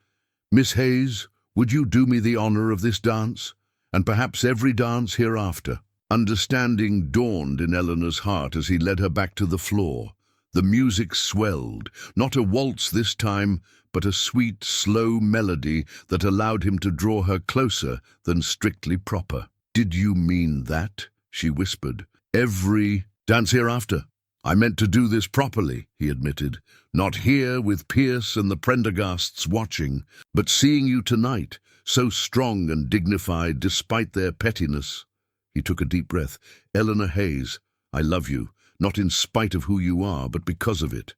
Miss Hayes, would you do me the honor of this dance? And perhaps every dance hereafter? Understanding dawned in Eleanor's heart as he led her back to the floor. The music swelled, not a waltz this time, but a sweet, slow melody that allowed him to draw her closer than strictly proper. Did you mean that? She whispered. Every dance hereafter. I meant to do this properly, he admitted. Not here with Pierce and the Prendergasts watching, but seeing you tonight, so strong and dignified despite their pettiness. He took a deep breath. Eleanor Hayes, I love you, not in spite of who you are, but because of it.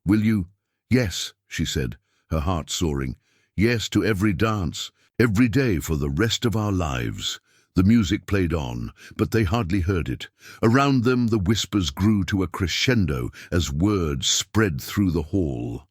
Will you? Yes, she said, her heart soaring. Yes to every dance, every day for the rest of our lives. The music played on, but they hardly heard it. Around them the whispers grew to a crescendo as words spread through the hall.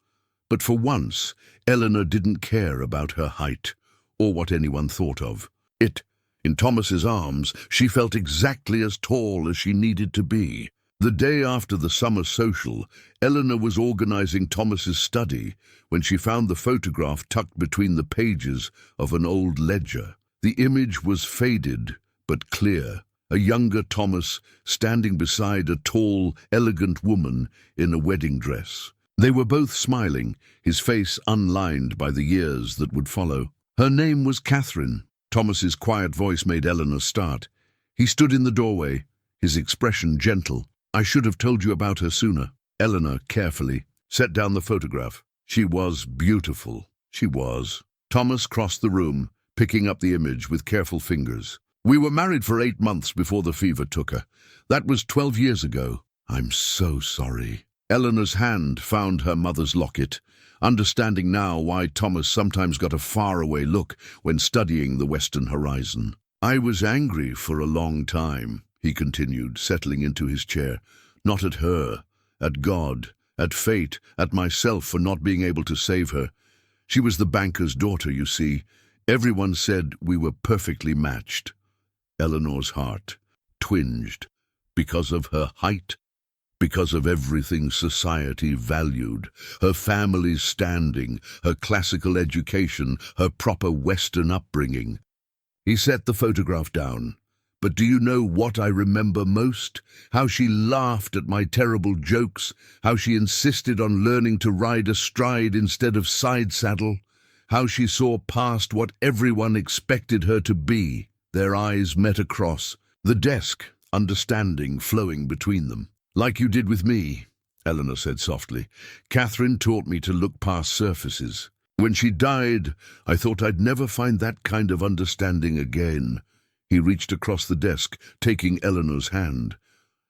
But for once, Eleanor didn't care about her height, or what anyone thought of it. In Thomas's arms, she felt exactly as tall as she needed to be. The day after the summer social, Eleanor was organizing Thomas's study when she found the photograph tucked between the pages of an old ledger. The image was faded but clear, a younger Thomas standing beside a tall, elegant woman in a wedding dress. They were both smiling, his face unlined by the years that would follow. Her name was Catherine. Thomas's quiet voice made Eleanor start. He stood in the doorway, his expression gentle. I should have told you about her sooner. Eleanor carefully set down the photograph. She was beautiful. She was. Thomas crossed the room, picking up the image with careful fingers. We were married for 8 months before the fever took her. That was 12 years ago. I'm so sorry. Eleanor's hand found her mother's locket, understanding now why Thomas sometimes got a faraway look when studying the western horizon. I was angry for a long time, he continued, settling into his chair. Not at her, at God, at fate, at myself for not being able to save her. She was the banker's daughter, you see. Everyone said we were perfectly matched. Eleanor's heart twinged because of her height, because of everything society valued, her family's standing, her classical education, her proper Western upbringing. He set the photograph down. But do you know what I remember most? How she laughed at my terrible jokes, how she insisted on learning to ride astride instead of side saddle, how she saw past what everyone expected her to be. Their eyes met across, the desk, understanding flowing between them. Like you did with me, Eleanor said softly. Catherine taught me to look past surfaces. When she died, I thought I'd never find that kind of understanding again. He reached across the desk, taking Eleanor's hand.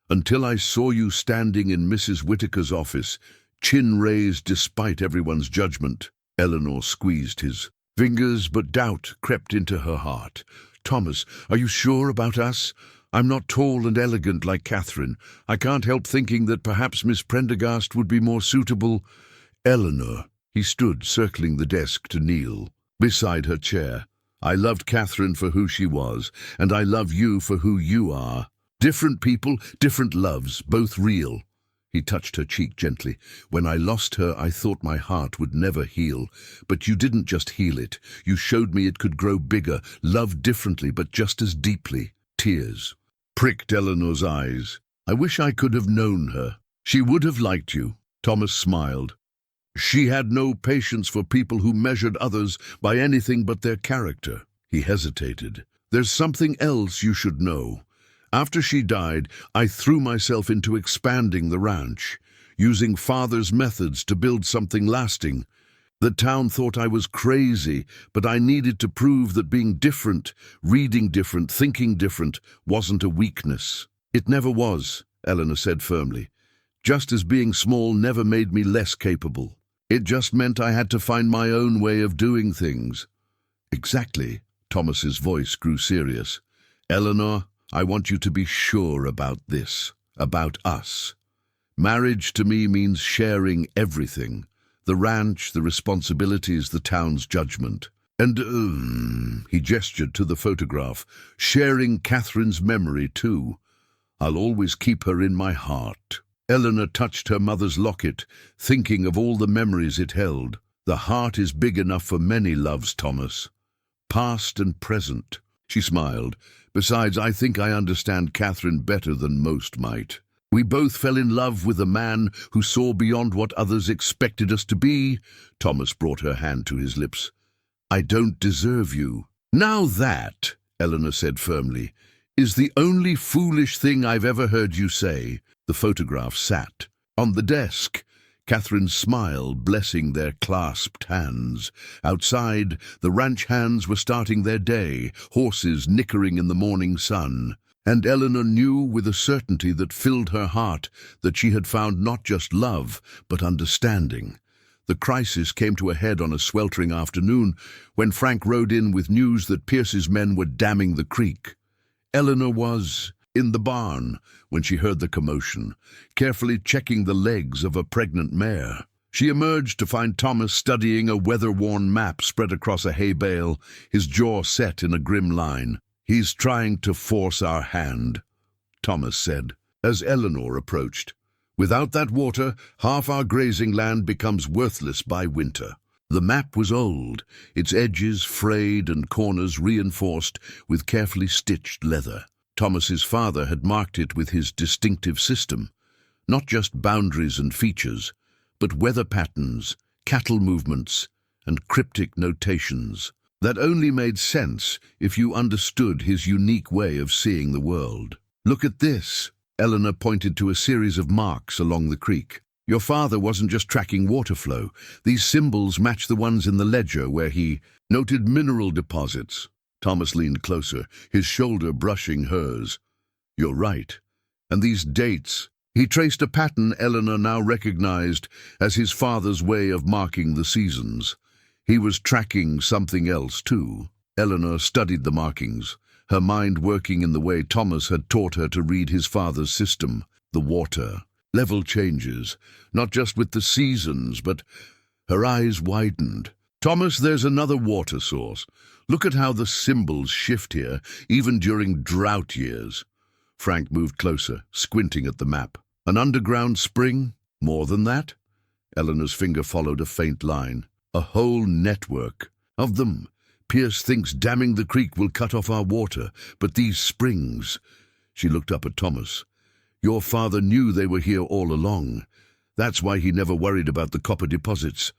Until I saw you standing in Mrs. Whittaker's office, chin raised despite everyone's judgment. Eleanor squeezed his fingers, but doubt crept into her heart. Thomas, are you sure about us? I'm not tall and elegant like Catherine. I can't help thinking that perhaps Miss Prendergast would be more suitable. Eleanor. He stood, circling the desk to kneel beside her chair. I loved Catherine for who she was, and I love you for who you are. Different people, different loves, both real. He touched her cheek gently. When I lost her, I thought my heart would never heal. But you didn't just heal it. You showed me it could grow bigger, love differently, but just as deeply. Tears pricked Eleanor's eyes. I wish I could have known her. She would have liked you. Thomas smiled. She had no patience for people who measured others by anything but their character. He hesitated. There's something else you should know. After she died, I threw myself into expanding the ranch, using Father's methods to build something lasting. The town thought I was crazy, but I needed to prove that being different, reading different, thinking different, wasn't a weakness. It never was, Eleanor said firmly. Just as being small never made me less capable. It just meant I had to find my own way of doing things. Exactly. Thomas's voice grew serious. Eleanor, I want you to be sure about this, about us. Marriage to me means sharing everything. The ranch, the responsibilities, the town's judgment. And, he gestured to the photograph, sharing Catherine's memory too. I'll always keep her in my heart. Eleanor touched her mother's locket, thinking of all the memories it held. The heart is big enough for many loves, Thomas. Past and present. She smiled. Besides, I think I understand Catherine better than most might. We both fell in love with a man who saw beyond what others expected us to be. Thomas brought her hand to his lips. I don't deserve you. Now that, Eleanor said firmly, is the only foolish thing I've ever heard you say. The photograph sat on the desk. Catherine smiled, blessing their clasped hands. Outside, the ranch hands were starting their day, horses nickering in the morning sun. And Eleanor knew with a certainty that filled her heart that she had found not just love, but understanding. The crisis came to a head on a sweltering afternoon when Frank rode in with news that Pierce's men were damming the creek. Eleanor was in the barn when she heard the commotion, carefully checking the legs of a pregnant mare. She emerged to find Thomas studying a weather-worn map spread across a hay bale, his jaw set in a grim line. He's trying to force our hand, Thomas said, as Eleanor approached. Without that water, half our grazing land becomes worthless by winter. The map was old, its edges frayed and corners reinforced with carefully stitched leather. Thomas's father had marked it with his distinctive system, not just boundaries and features, but weather patterns, cattle movements, and cryptic notations. That only made sense if you understood his unique way of seeing the world. Look at this. Eleanor pointed to a series of marks along the creek. Your father wasn't just tracking water flow. These symbols match the ones in the ledger where he noted mineral deposits. Thomas leaned closer, his shoulder brushing hers. You're right. And these dates. He traced a pattern Eleanor now recognized as his father's way of marking the seasons. He was tracking something else, too. Eleanor studied the markings, her mind working in the way Thomas had taught her to read his father's system. The water, level changes, not just with the seasons, but her eyes widened. Thomas, there's another water source. Look at how the symbols shift here, even during drought years. Frank moved closer, squinting at the map. An underground spring? More than that? Eleanor's finger followed a faint line. A whole network of them. Pierce thinks damming the creek will cut off our water, but these springs... She looked up at Thomas. Your father knew they were here all along. That's why he never worried about the copper deposits.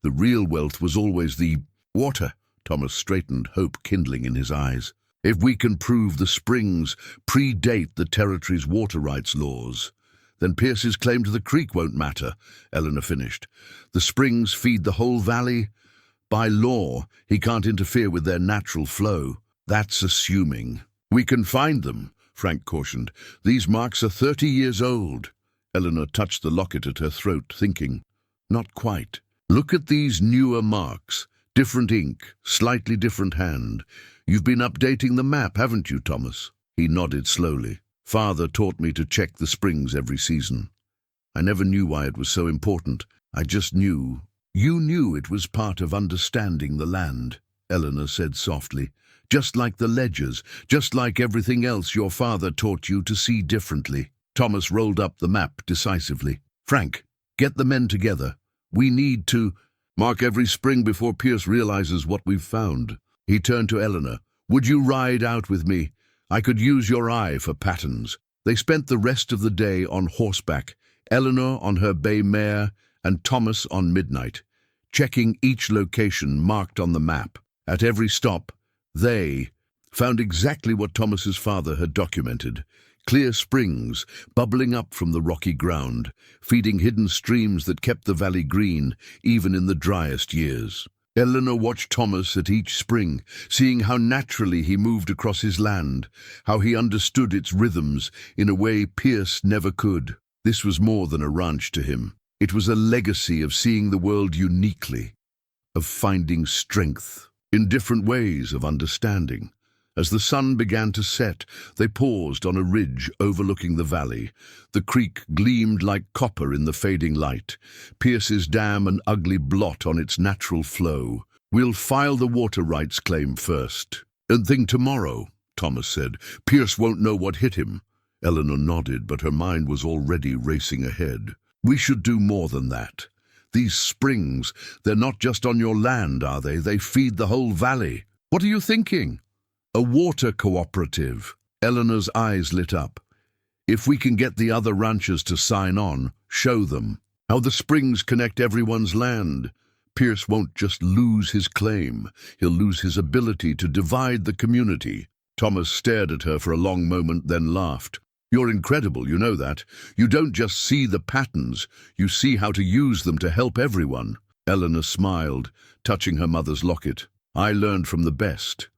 The real wealth was always the water. Thomas straightened, hope kindling in his eyes. If we can prove the springs predate the territory's water rights laws, then Pierce's claim to the creek won't matter, Eleanor finished. The springs feed the whole valley. By law, he can't interfere with their natural flow. That's assuming. We can find them, Frank cautioned. These marks are 30 years old. Eleanor touched the locket at her throat, thinking. Not quite. Look at these newer marks. Different ink, slightly different hand. You've been updating the map, haven't you, Thomas? He nodded slowly. Father taught me to check the springs every season. I never knew why it was so important. I just knew. You knew it was part of understanding the land, Eleanor said softly. Just like the ledgers, just like everything else your father taught you to see differently. Thomas rolled up the map decisively. Frank, get the men together. We need to mark every spring before Pierce realizes what we've found. He turned to Eleanor. Would you ride out with me? I could use your eye for patterns. They spent the rest of the day on horseback, Eleanor on her bay mare and Thomas on Midnight, checking each location marked on the map. At every stop, they found exactly what Thomas's father had documented. Clear springs bubbling up from the rocky ground, feeding hidden streams that kept the valley green even in the driest years. Eleanor watched Thomas at each spring, seeing how naturally he moved across his land, how he understood its rhythms in a way Pierce never could. This was more than a ranch to him. It was a legacy of seeing the world uniquely, of finding strength in different ways of understanding. As the sun began to set, they paused on a ridge overlooking the valley. The creek gleamed like copper in the fading light, Pierce's dam an ugly blot on its natural flow. "We'll file the water rights claim first. And think tomorrow," Thomas said. "Pierce won't know what hit him." Eleanor nodded, but her mind was already racing ahead. "We should do more than that. These springs, they're not just on your land, are they? They feed the whole valley." "What are you thinking?" "A water cooperative." Eleanor's eyes lit up. "If we can get the other ranchers to sign on, show them how the springs connect everyone's land, Pierce won't just lose his claim, he'll lose his ability to divide the community." Thomas stared at her for a long moment, then laughed. "You're incredible, you know that. You don't just see the patterns, you see how to use them to help everyone." Eleanor smiled, touching her mother's locket. "I learned from the best.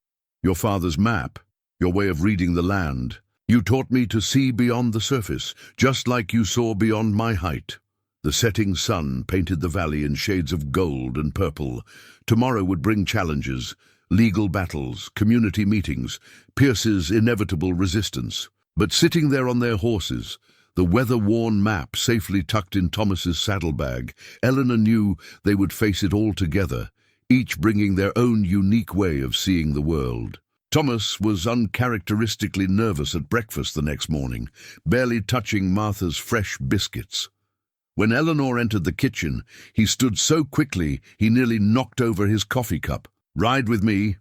Your father's map, your way of reading the land. You taught me to see beyond the surface, just like you saw beyond my height." The setting sun painted the valley in shades of gold and purple. Tomorrow would bring challenges, legal battles, community meetings, Pierce's inevitable resistance. But sitting there on their horses, the weather-worn map safely tucked in Thomas's saddlebag, Eleanor knew they would face it all together, each bringing their own unique way of seeing the world. Thomas was uncharacteristically nervous at breakfast the next morning, barely touching Martha's fresh biscuits. When Eleanor entered the kitchen, he stood so quickly he nearly knocked over his coffee cup. "Ride with me?"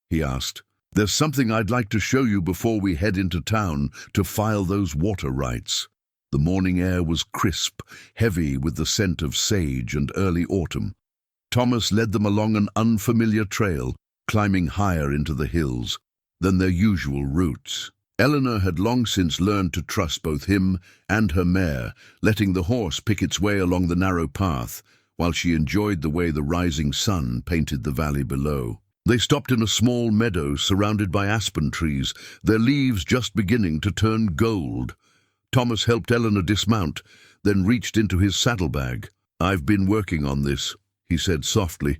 he asked. "There's something I'd like to show you before we head into town to file those water rights." The morning air was crisp, heavy with the scent of sage and early autumn. Thomas led them along an unfamiliar trail, climbing higher into the hills than their usual routes. Eleanor had long since learned to trust both him and her mare, letting the horse pick its way along the narrow path, while she enjoyed the way the rising sun painted the valley below. They stopped in a small meadow surrounded by aspen trees, their leaves just beginning to turn gold. Thomas helped Eleanor dismount, then reached into his saddlebag. "I've been working on this," he said softly,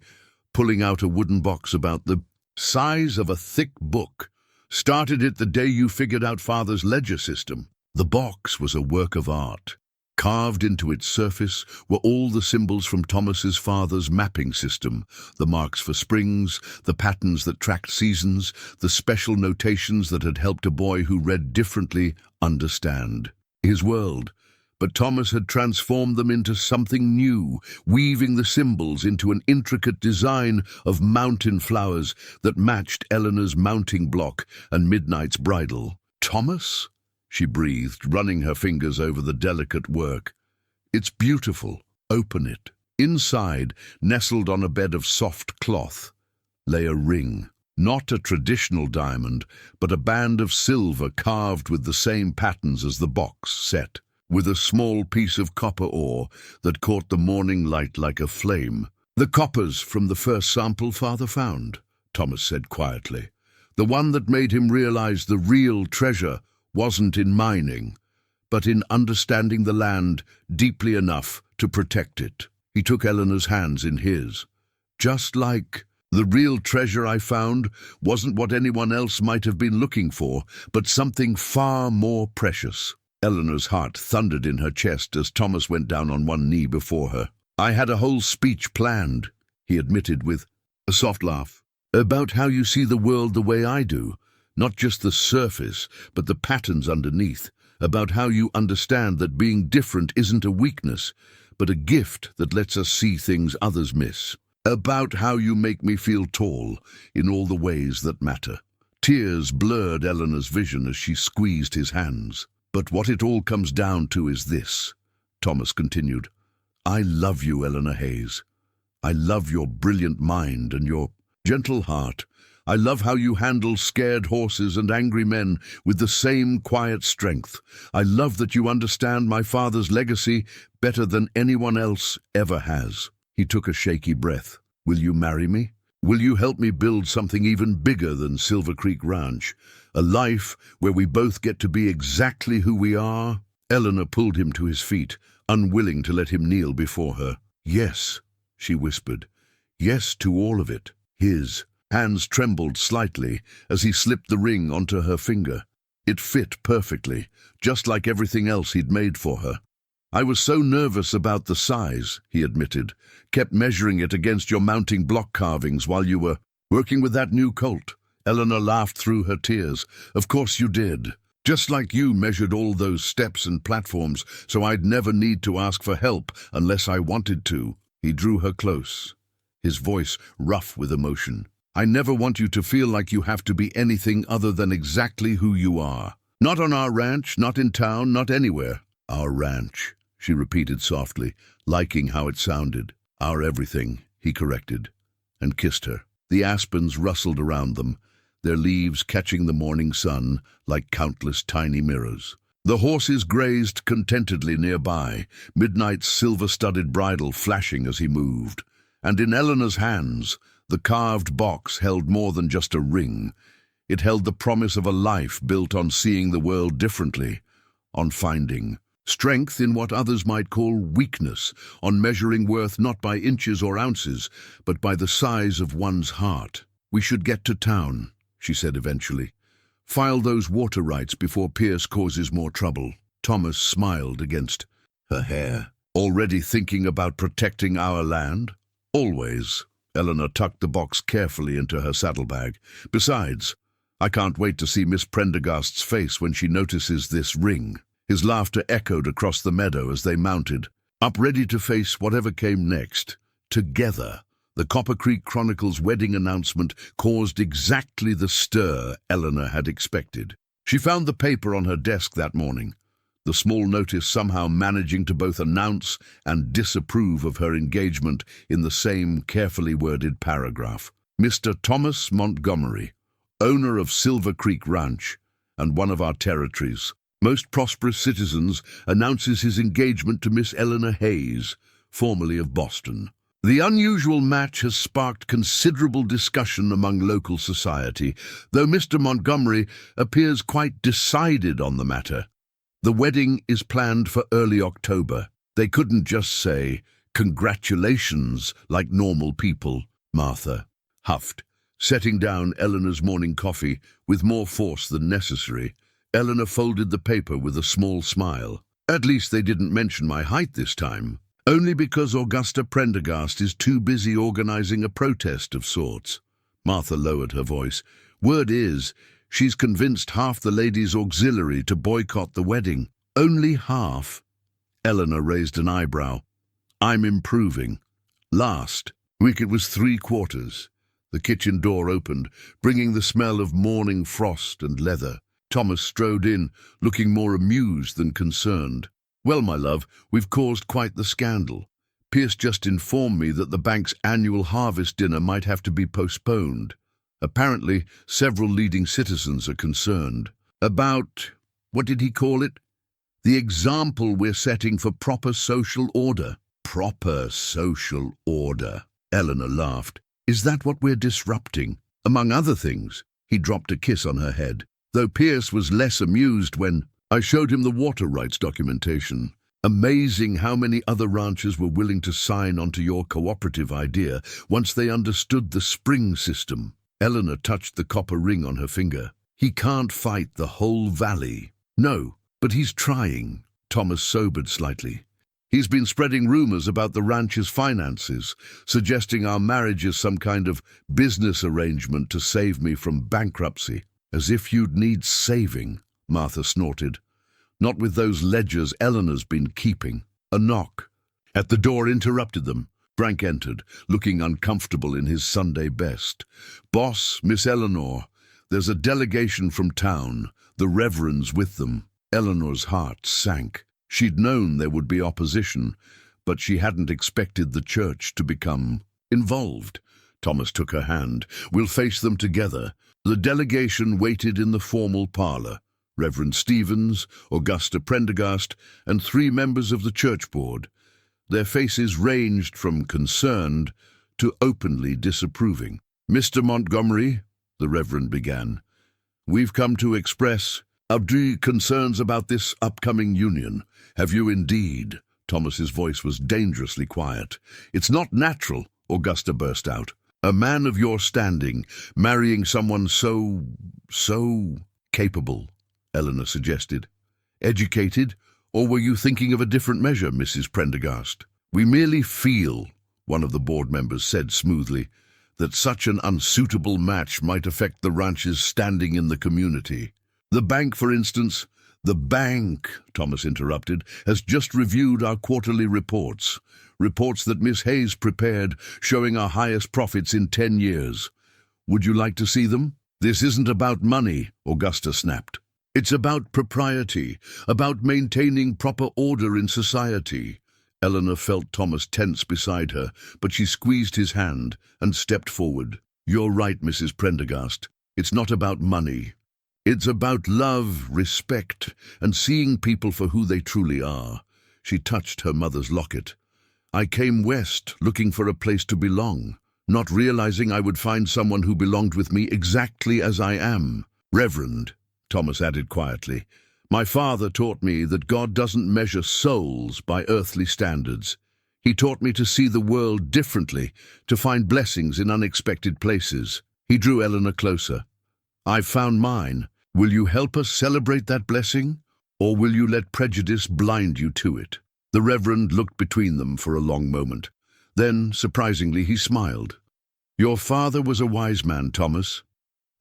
pulling out a wooden box about the size of a thick book. "Started it the day you figured out Father's ledger system." The box was a work of art. Carved into its surface were all the symbols from Thomas's father's mapping system, the marks for springs, the patterns that tracked seasons, the special notations that had helped a boy who read differently understand his world. But Thomas had transformed them into something new, weaving the symbols into an intricate design of mountain flowers that matched Eleanor's mounting block and Midnight's bridle. "Thomas?" she breathed, running her fingers over the delicate work. "It's beautiful. Open it." Inside, nestled on a bed of soft cloth, lay a ring. Not a traditional diamond, but a band of silver carved with the same patterns as the box set, with a small piece of copper ore that caught the morning light like a flame. "The copper's from the first sample Father found," Thomas said quietly. "The one that made him realize the real treasure wasn't in mining, but in understanding the land deeply enough to protect it." He took Eleanor's hands in his. "Just like the real treasure I found wasn't what anyone else might have been looking for, but something far more precious." Eleanor's heart thundered in her chest as Thomas went down on one knee before her. "I had a whole speech planned," he admitted with a soft laugh, "about how you see the world the way I do. Not just the surface, but the patterns underneath, about how you understand that being different isn't a weakness, but a gift that lets us see things others miss. About how you make me feel tall in all the ways that matter." Tears blurred Eleanor's vision as she squeezed his hands. "But what it all comes down to is this," Thomas continued. "I love you, Eleanor Hayes. I love your brilliant mind and your gentle heart. I love how you handle scared horses and angry men with the same quiet strength. I love that you understand my father's legacy better than anyone else ever has." He took a shaky breath. "Will you marry me? Will you help me build something even bigger than Silver Creek Ranch? A life where we both get to be exactly who we are?" Eleanor pulled him to his feet, unwilling to let him kneel before her. "Yes," she whispered. "Yes to all of it." His Hands trembled slightly as he slipped the ring onto her finger. It fit perfectly, just like everything else he'd made for her. "I was so nervous about the size," he admitted. "Kept measuring it against your mounting block carvings while you were working with that new colt." Eleanor laughed through her tears. "Of course you did. Just like you measured all those steps and platforms, so I'd never need to ask for help unless I wanted to." He drew her close, his voice rough with emotion. "I never want you to feel like you have to be anything other than exactly who you are. Not on our ranch, not in town, not anywhere." "Our ranch," she repeated softly, liking how it sounded. "Our everything," he corrected, and kissed her. The aspens rustled around them, their leaves catching the morning sun like countless tiny mirrors. The horses grazed contentedly nearby, Midnight's silver-studded bridle flashing as he moved. And in Eleanor's hands, the carved box held more than just a ring. It held the promise of a life built on seeing the world differently, on finding strength in what others might call weakness, on measuring worth not by inches or ounces, but by the size of one's heart. "We should get to town," she said eventually. "File those water rights before Pierce causes more trouble." Thomas smiled against her hair. "Already thinking about protecting our land?" "Always." Eleanor tucked the box carefully into her saddlebag. "Besides, I can't wait to see Miss Prendergast's face when she notices this ring." His laughter echoed across the meadow as they mounted, up ready to face whatever came next. Together, the Copper Creek Chronicle's wedding announcement caused exactly the stir Eleanor had expected. She found the paper on her desk that morning, the small notice somehow managing to both announce and disapprove of her engagement in the same carefully worded paragraph. "Mr. Thomas Montgomery, owner of Silver Creek Ranch and one of our territories, most prosperous citizens, announces his engagement to Miss Eleanor Hayes, formerly of Boston." The unusual match has sparked considerable discussion among local society, though Mr. Montgomery appears quite decided on the matter. The wedding is planned for early October. They couldn't just say, "Congratulations," like normal people. Martha huffed, setting down Eleanor's morning coffee with more force than necessary. Eleanor folded the paper with a small smile. "At least they didn't mention my height this time. Only because Augusta Prendergast is too busy organizing a protest of sorts." Martha lowered her voice. "Word is, she's convinced half the ladies' auxiliary to boycott the wedding." "Only half?" Eleanor raised an eyebrow. "I'm improving. Last week it was 3/4. The kitchen door opened, bringing the smell of morning frost and leather. Thomas strode in, looking more amused than concerned. "Well, my love, we've caused quite the scandal. Pierce just informed me that the bank's annual harvest dinner might have to be postponed. Apparently, several leading citizens are concerned about, what did he call it? The example we're setting for proper social order." "Proper social order," Eleanor laughed. "Is that what we're disrupting?" "Among other things." He dropped a kiss on her head, though Pierce was less amused when I showed him the water rights documentation. "Amazing how many other ranchers were willing to sign onto your cooperative idea once they understood the spring system." Eleanor touched the copper ring on her finger. "He can't fight the whole valley." "No, but he's trying." Thomas sobered slightly. "He's been spreading rumors about the ranch's finances, suggesting our marriage is some kind of business arrangement to save me from bankruptcy." "As if you'd need saving," Martha snorted. "Not with those ledgers Eleanor's been keeping." A knock at the door interrupted them. Frank entered, looking uncomfortable in his Sunday best. "Boss, Miss Eleanor, there's a delegation from town, the Reverend's with them." Eleanor's heart sank. She'd known there would be opposition, but she hadn't expected the church to become involved. Thomas took her hand. "We'll face them together." The delegation waited in the formal parlor. Reverend Stevens, Augusta Prendergast, and 3 members of the church board. Their faces ranged from concerned to openly disapproving. "Mr. Montgomery," the Reverend began, "we've come to express our deep concerns about this upcoming union." "Have you indeed?" Thomas's voice was dangerously quiet. "It's not natural," Augusta burst out. A man of your standing, marrying someone so capable, Eleanor suggested. Educated, or were you thinking of a different measure, Mrs. Prendergast? We merely feel, one of the board members said smoothly, that such an unsuitable match might affect the ranch's standing in the community. The bank, for instance. The bank, Thomas interrupted, has just reviewed our quarterly reports. Reports that Miss Hayes prepared, showing our highest profits in 10 years. Would you like to see them? This isn't about money, Augusta snapped. It's about propriety, about maintaining proper order in society. Eleanor felt Thomas tense beside her, but she squeezed his hand and stepped forward. You're right, Mrs. Prendergast. It's not about money. It's about love, respect, and seeing people for who they truly are. She touched her mother's locket. I came west looking for a place to belong, not realizing I would find someone who belonged with me exactly as I am. Reverend, Thomas added quietly, my father taught me that God doesn't measure souls by earthly standards. He taught me to see the world differently, to find blessings in unexpected places. He drew Eleanor closer. I've found mine. Will you help us celebrate that blessing, or will you let prejudice blind you to it? The Reverend looked between them for a long moment. Then, surprisingly, he smiled. Your father was a wise man, Thomas,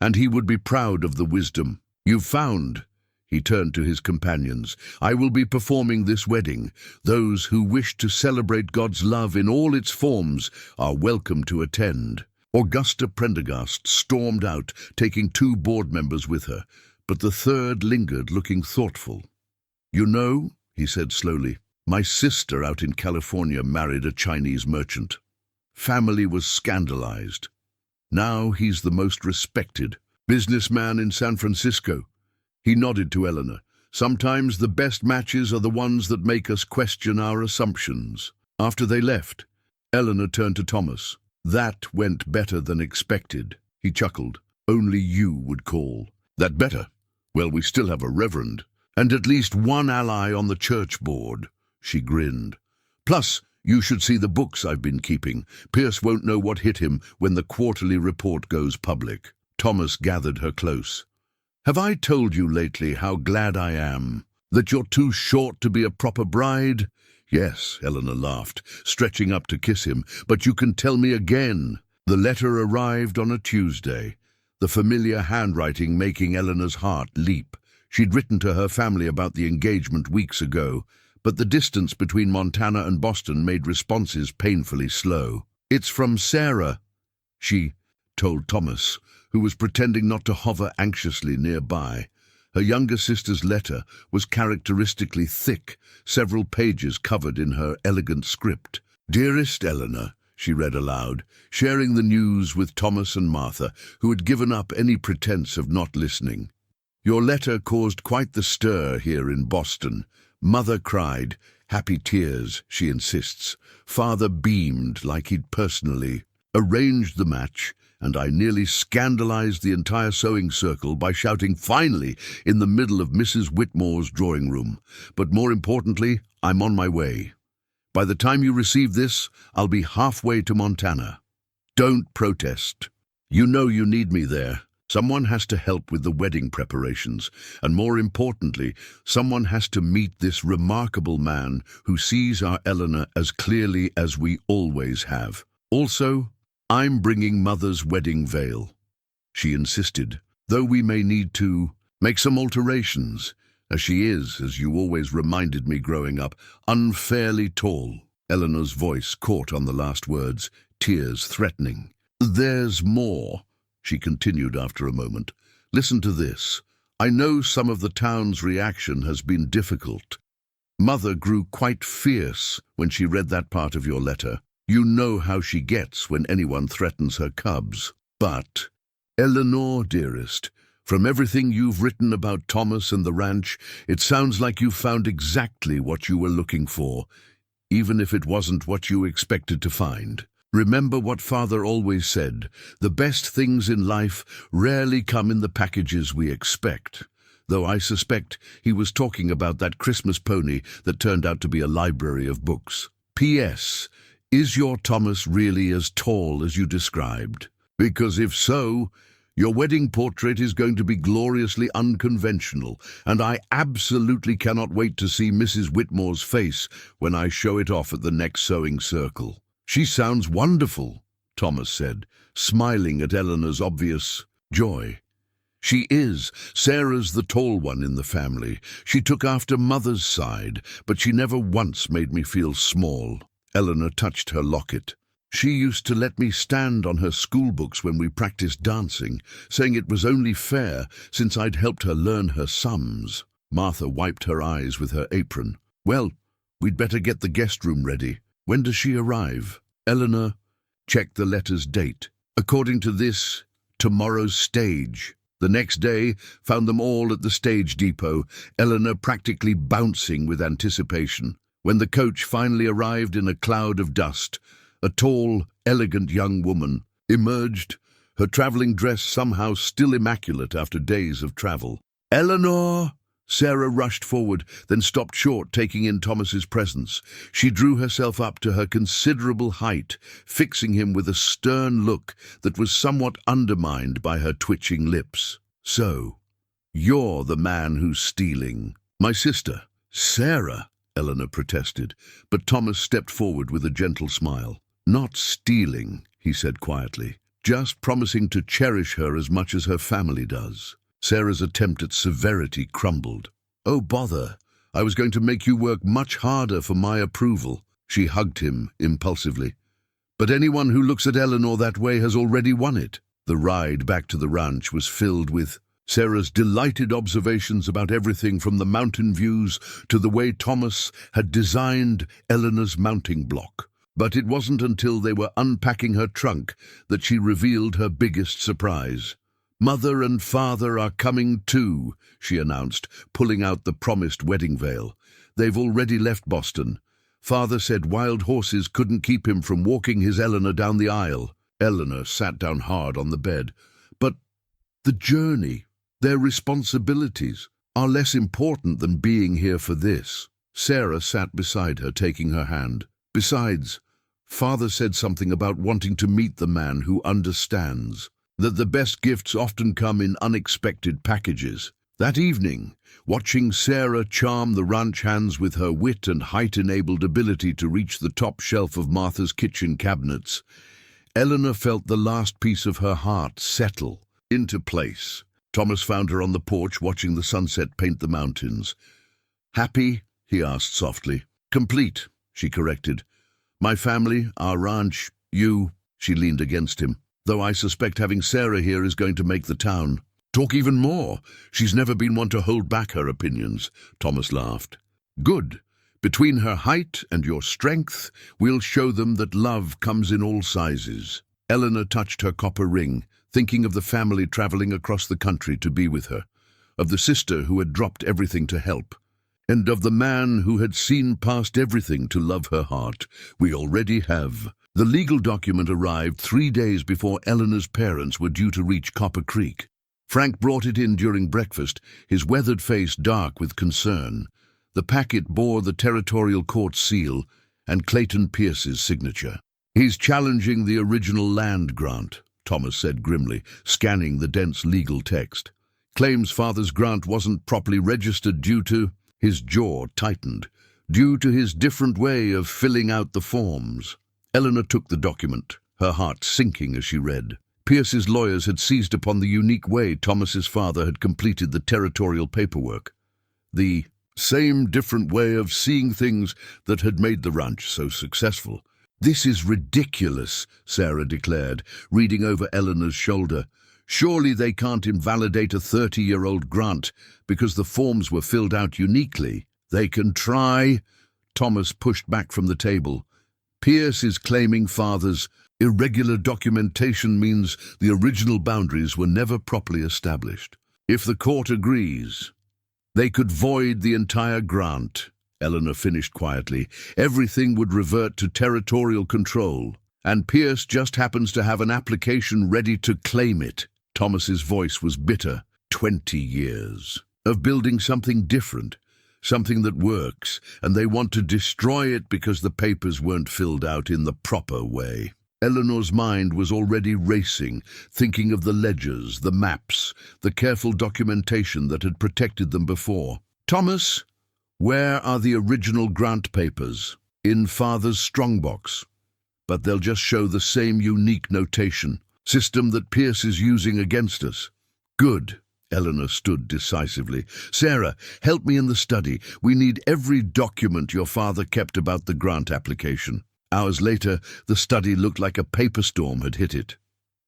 and he would be proud of the wisdom you've found. He turned to his companions. I will be performing this wedding. Those who wish to celebrate God's love in all its forms are welcome to attend. Augusta Prendergast stormed out, taking 2 board members with her, but the third lingered, looking thoughtful. You know, he said slowly, my sister out in California married a Chinese merchant. Family was scandalized. Now he's the most respected businessman in San Francisco. He nodded to Eleanor. Sometimes the best matches are the ones that make us question our assumptions. After they left, Eleanor turned to Thomas. That went better than expected. He chuckled. Only you would call. That better? Well, we still have a reverend, and at least one ally on the church board. She grinned. Plus, you should see the books I've been keeping. Pierce won't know what hit him when the quarterly report goes public. Thomas gathered her close. Have I told you lately how glad I am that you're too short to be a proper bride? Yes, Eleanor laughed, stretching up to kiss him, but you can tell me again. The letter arrived on a Tuesday, the familiar handwriting making Eleanor's heart leap. She'd written to her family about the engagement weeks ago, but the distance between Montana and Boston made responses painfully slow. It's from Sarah, she told Thomas, who was pretending not to hover anxiously nearby. Her younger sister's letter was characteristically thick, several pages covered in her elegant script. Dearest Eleanor, she read aloud, sharing the news with Thomas and Martha, who had given up any pretense of not listening. Your letter caused quite the stir here in Boston. Mother cried, happy tears, she insists. Father beamed like he'd personally arranged the match, and I nearly scandalized the entire sewing circle by shouting finally in the middle of Mrs. Whitmore's drawing room. But more importantly, I'm on my way. By the time you receive this, I'll be halfway to Montana. Don't protest. You know you need me there. Someone has to help with the wedding preparations, and more importantly, someone has to meet this remarkable man who sees our Eleanor as clearly as we always have. Also, I'm bringing Mother's wedding veil, she insisted, though we may need to make some alterations, as she is, as you always reminded me growing up, unfairly tall. Eleanor's voice caught on the last words, tears threatening. There's more, she continued after a moment. Listen to this. I know some of the town's reaction has been difficult. Mother grew quite fierce when she read that part of your letter. You know how she gets when anyone threatens her cubs. But, Eleanor, dearest, from everything you've written about Thomas and the ranch, it sounds like you've found exactly what you were looking for, even if it wasn't what you expected to find. Remember what Father always said, the best things in life rarely come in the packages we expect. Though I suspect he was talking about that Christmas pony that turned out to be a library of books. P.S. Is your Thomas really as tall as you described? Because if so, your wedding portrait is going to be gloriously unconventional, and I absolutely cannot wait to see Mrs. Whitmore's face when I show it off at the next sewing circle. She sounds wonderful, Thomas said, smiling at Eleanor's obvious joy. She is. Sarah's the tall one in the family. She took after Mother's side, but she never once made me feel small. Eleanor touched her locket. She used to let me stand on her schoolbooks when we practiced dancing, saying it was only fair since I'd helped her learn her sums. Martha wiped her eyes with her apron. Well, we'd better get the guest room ready. When does she arrive? Eleanor checked the letter's date. According to this, tomorrow's stage. The next day found them all at the stage depot, Eleanor practically bouncing with anticipation. When the coach finally arrived in a cloud of dust, a tall, elegant young woman emerged, her traveling dress somehow still immaculate after days of travel. Eleanor! Sarah rushed forward, then stopped short, taking in Thomas's presence. She drew herself up to her considerable height, fixing him with a stern look that was somewhat undermined by her twitching lips. So, you're the man who's stealing. My sister, Sarah, Eleanor protested, but Thomas stepped forward with a gentle smile. Not stealing, he said quietly, just promising to cherish her as much as her family does. Sarah's attempt at severity crumbled. Oh, bother. I was going to make you work much harder for my approval. She hugged him impulsively. But anyone who looks at Eleanor that way has already won it. The ride back to the ranch was filled with Sarah's delighted observations about everything from the mountain views to the way Thomas had designed Eleanor's mounting block. But it wasn't until they were unpacking her trunk that she revealed her biggest surprise. Mother and Father are coming too, she announced, pulling out the promised wedding veil. They've already left Boston. Father said wild horses couldn't keep him from walking his Eleanor down the aisle. Eleanor sat down hard on the bed. But the journey, their responsibilities, are less important than being here for this. Sarah sat beside her, taking her hand. Besides, Father said something about wanting to meet the man who understands. That the best gifts often come in unexpected packages. That evening, watching Sarah charm the ranch hands with her wit and height-enabled ability to reach the top shelf of Martha's kitchen cabinets, Eleanor felt the last piece of her heart settle into place. Thomas found her on the porch watching the sunset paint the mountains. Happy? He asked softly. Complete, she corrected. My family, our ranch, you. She leaned against him. Though I suspect having Sarah here is going to make the town talk even more. She's never been one to hold back her opinions, Thomas laughed. Good. Between her height and your strength, we'll show them that love comes in all sizes. Eleanor touched her copper ring, thinking of the family traveling across the country to be with her, of the sister who had dropped everything to help, and of the man who had seen past everything to love her heart. We already have. The legal document arrived 3 days before Eleanor's parents were due to reach Copper Creek. Frank brought it in during breakfast, his weathered face dark with concern. The packet bore the territorial court seal and Clayton Pierce's signature. He's challenging the original land grant, Thomas said grimly, scanning the dense legal text. Claims Father's grant wasn't properly registered due to... His jaw tightened. Due to his different way of filling out the forms. Eleanor took the document, her heart sinking as she read. Pierce's lawyers had seized upon the unique way Thomas's father had completed the territorial paperwork. The same different way of seeing things that had made the ranch so successful. This is ridiculous, Sarah declared, reading over Eleanor's shoulder. Surely they can't invalidate a 30-year-old grant because the forms were filled out uniquely. They can try. Thomas pushed back from the table. Pierce is claiming Father's irregular documentation means the original boundaries were never properly established. If the court agrees, they could void the entire grant, Eleanor finished quietly. Everything would revert to territorial control, and Pierce just happens to have an application ready to claim it. Thomas's voice was bitter. 20 years of building something different, something that works, and they want to destroy it because the papers weren't filled out in the proper way. Eleanor's mind was already racing, thinking of the ledgers, the maps, the careful documentation that had protected them before. "Thomas, where are the original grant papers?" "In Father's strongbox. But they'll just show the same unique notation, system that Pierce is using against us." "Good." Eleanor stood decisively. "Sarah, help me in the study. We need every document your father kept about the grant application." Hours later, the study looked like a paper storm had hit it.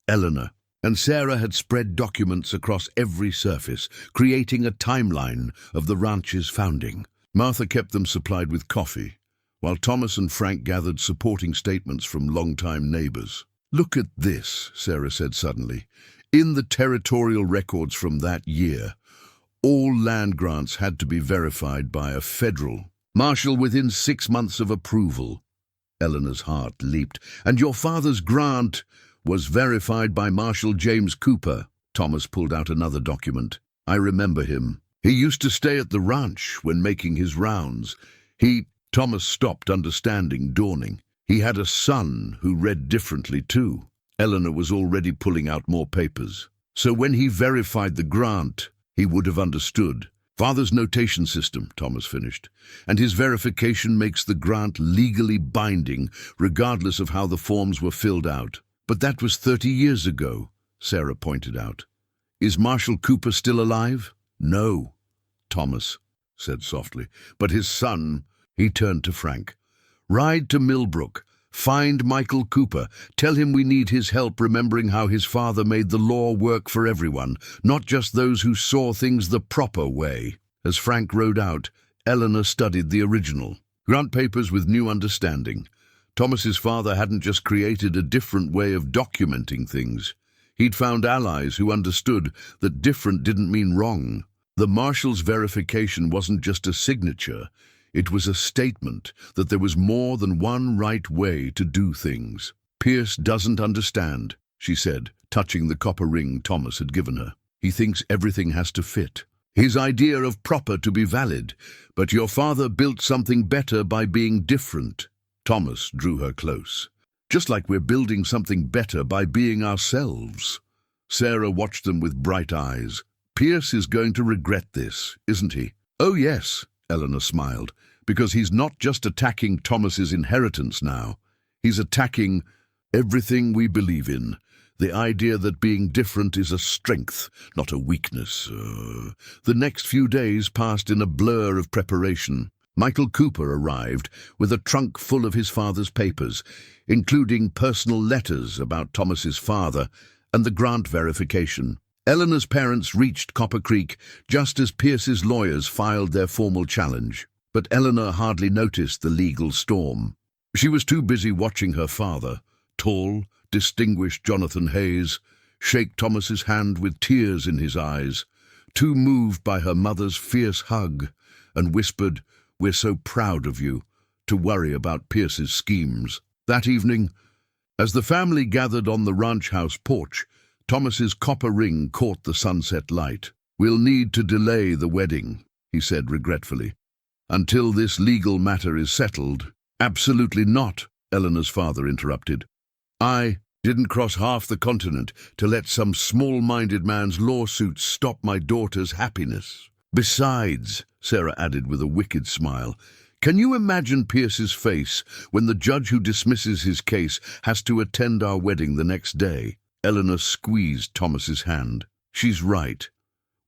Eleanor and Sarah had spread documents across every surface, creating a timeline of the ranch's founding. Martha kept them supplied with coffee, while Thomas and Frank gathered supporting statements from longtime neighbors. "Look at this," Sarah said suddenly. "In the territorial records from that year, all land grants had to be verified by a federal marshal within 6 months of approval." Eleanor's heart leaped. "And your father's grant was verified by Marshal James Cooper." Thomas pulled out another document. "I remember him. He used to stay at the ranch when making his rounds. Thomas stopped, understanding dawning. He had a son who read differently too." Eleanor was already pulling out more papers. "So when he verified the grant, he would have understood." "Father's notation system," Thomas finished, "and his verification makes the grant legally binding, regardless of how the forms were filled out." "But that was 30 years ago," Sarah pointed out. "Is Marshal Cooper still alive?" "No," Thomas said softly, "but his son." He turned to Frank. "Ride to Millbrook. Find Michael Cooper. Tell him we need his help remembering how his father made the law work for everyone, not just those who saw things the proper way." As Frank rode out, Eleanor studied the original grant papers with new understanding. Thomas's father hadn't just created a different way of documenting things. He'd found allies who understood that different didn't mean wrong. The marshal's verification wasn't just a signature. It was a statement that there was more than one right way to do things. "Pierce doesn't understand," she said, touching the copper ring Thomas had given her. "He thinks everything has to fit. His idea of proper to be valid. But your father built something better by being different." Thomas drew her close. "Just like we're building something better by being ourselves." Sarah watched them with bright eyes. "Pierce is going to regret this, isn't he?" "Oh yes," Eleanor smiled, "because he's not just attacking Thomas's inheritance now. He's attacking everything we believe in. The idea that being different is a strength, not a weakness." The next few days passed in a blur of preparation. Michael Cooper arrived with a trunk full of his father's papers, including personal letters about Thomas's father and the grant verification. Eleanor's parents reached Copper Creek just as Pierce's lawyers filed their formal challenge. But Eleanor hardly noticed the legal storm. She was too busy watching her father, tall, distinguished Jonathan Hayes, shake Thomas's hand with tears in his eyes, too moved by her mother's fierce hug, and whispered, "We're so proud of you," to worry about Pierce's schemes. That evening, as the family gathered on the ranch house porch, Thomas's copper ring caught the sunset light. "We'll need to delay the wedding," he said regretfully, "until this legal matter is settled." "Absolutely not," Eleanor's father interrupted. "I didn't cross half the continent to let some small-minded man's lawsuits stop my daughter's happiness. Besides," Sarah added with a wicked smile, "can you imagine Pierce's face when the judge who dismisses his case has to attend our wedding the next day?" Eleanor squeezed Thomas's hand. "She's right.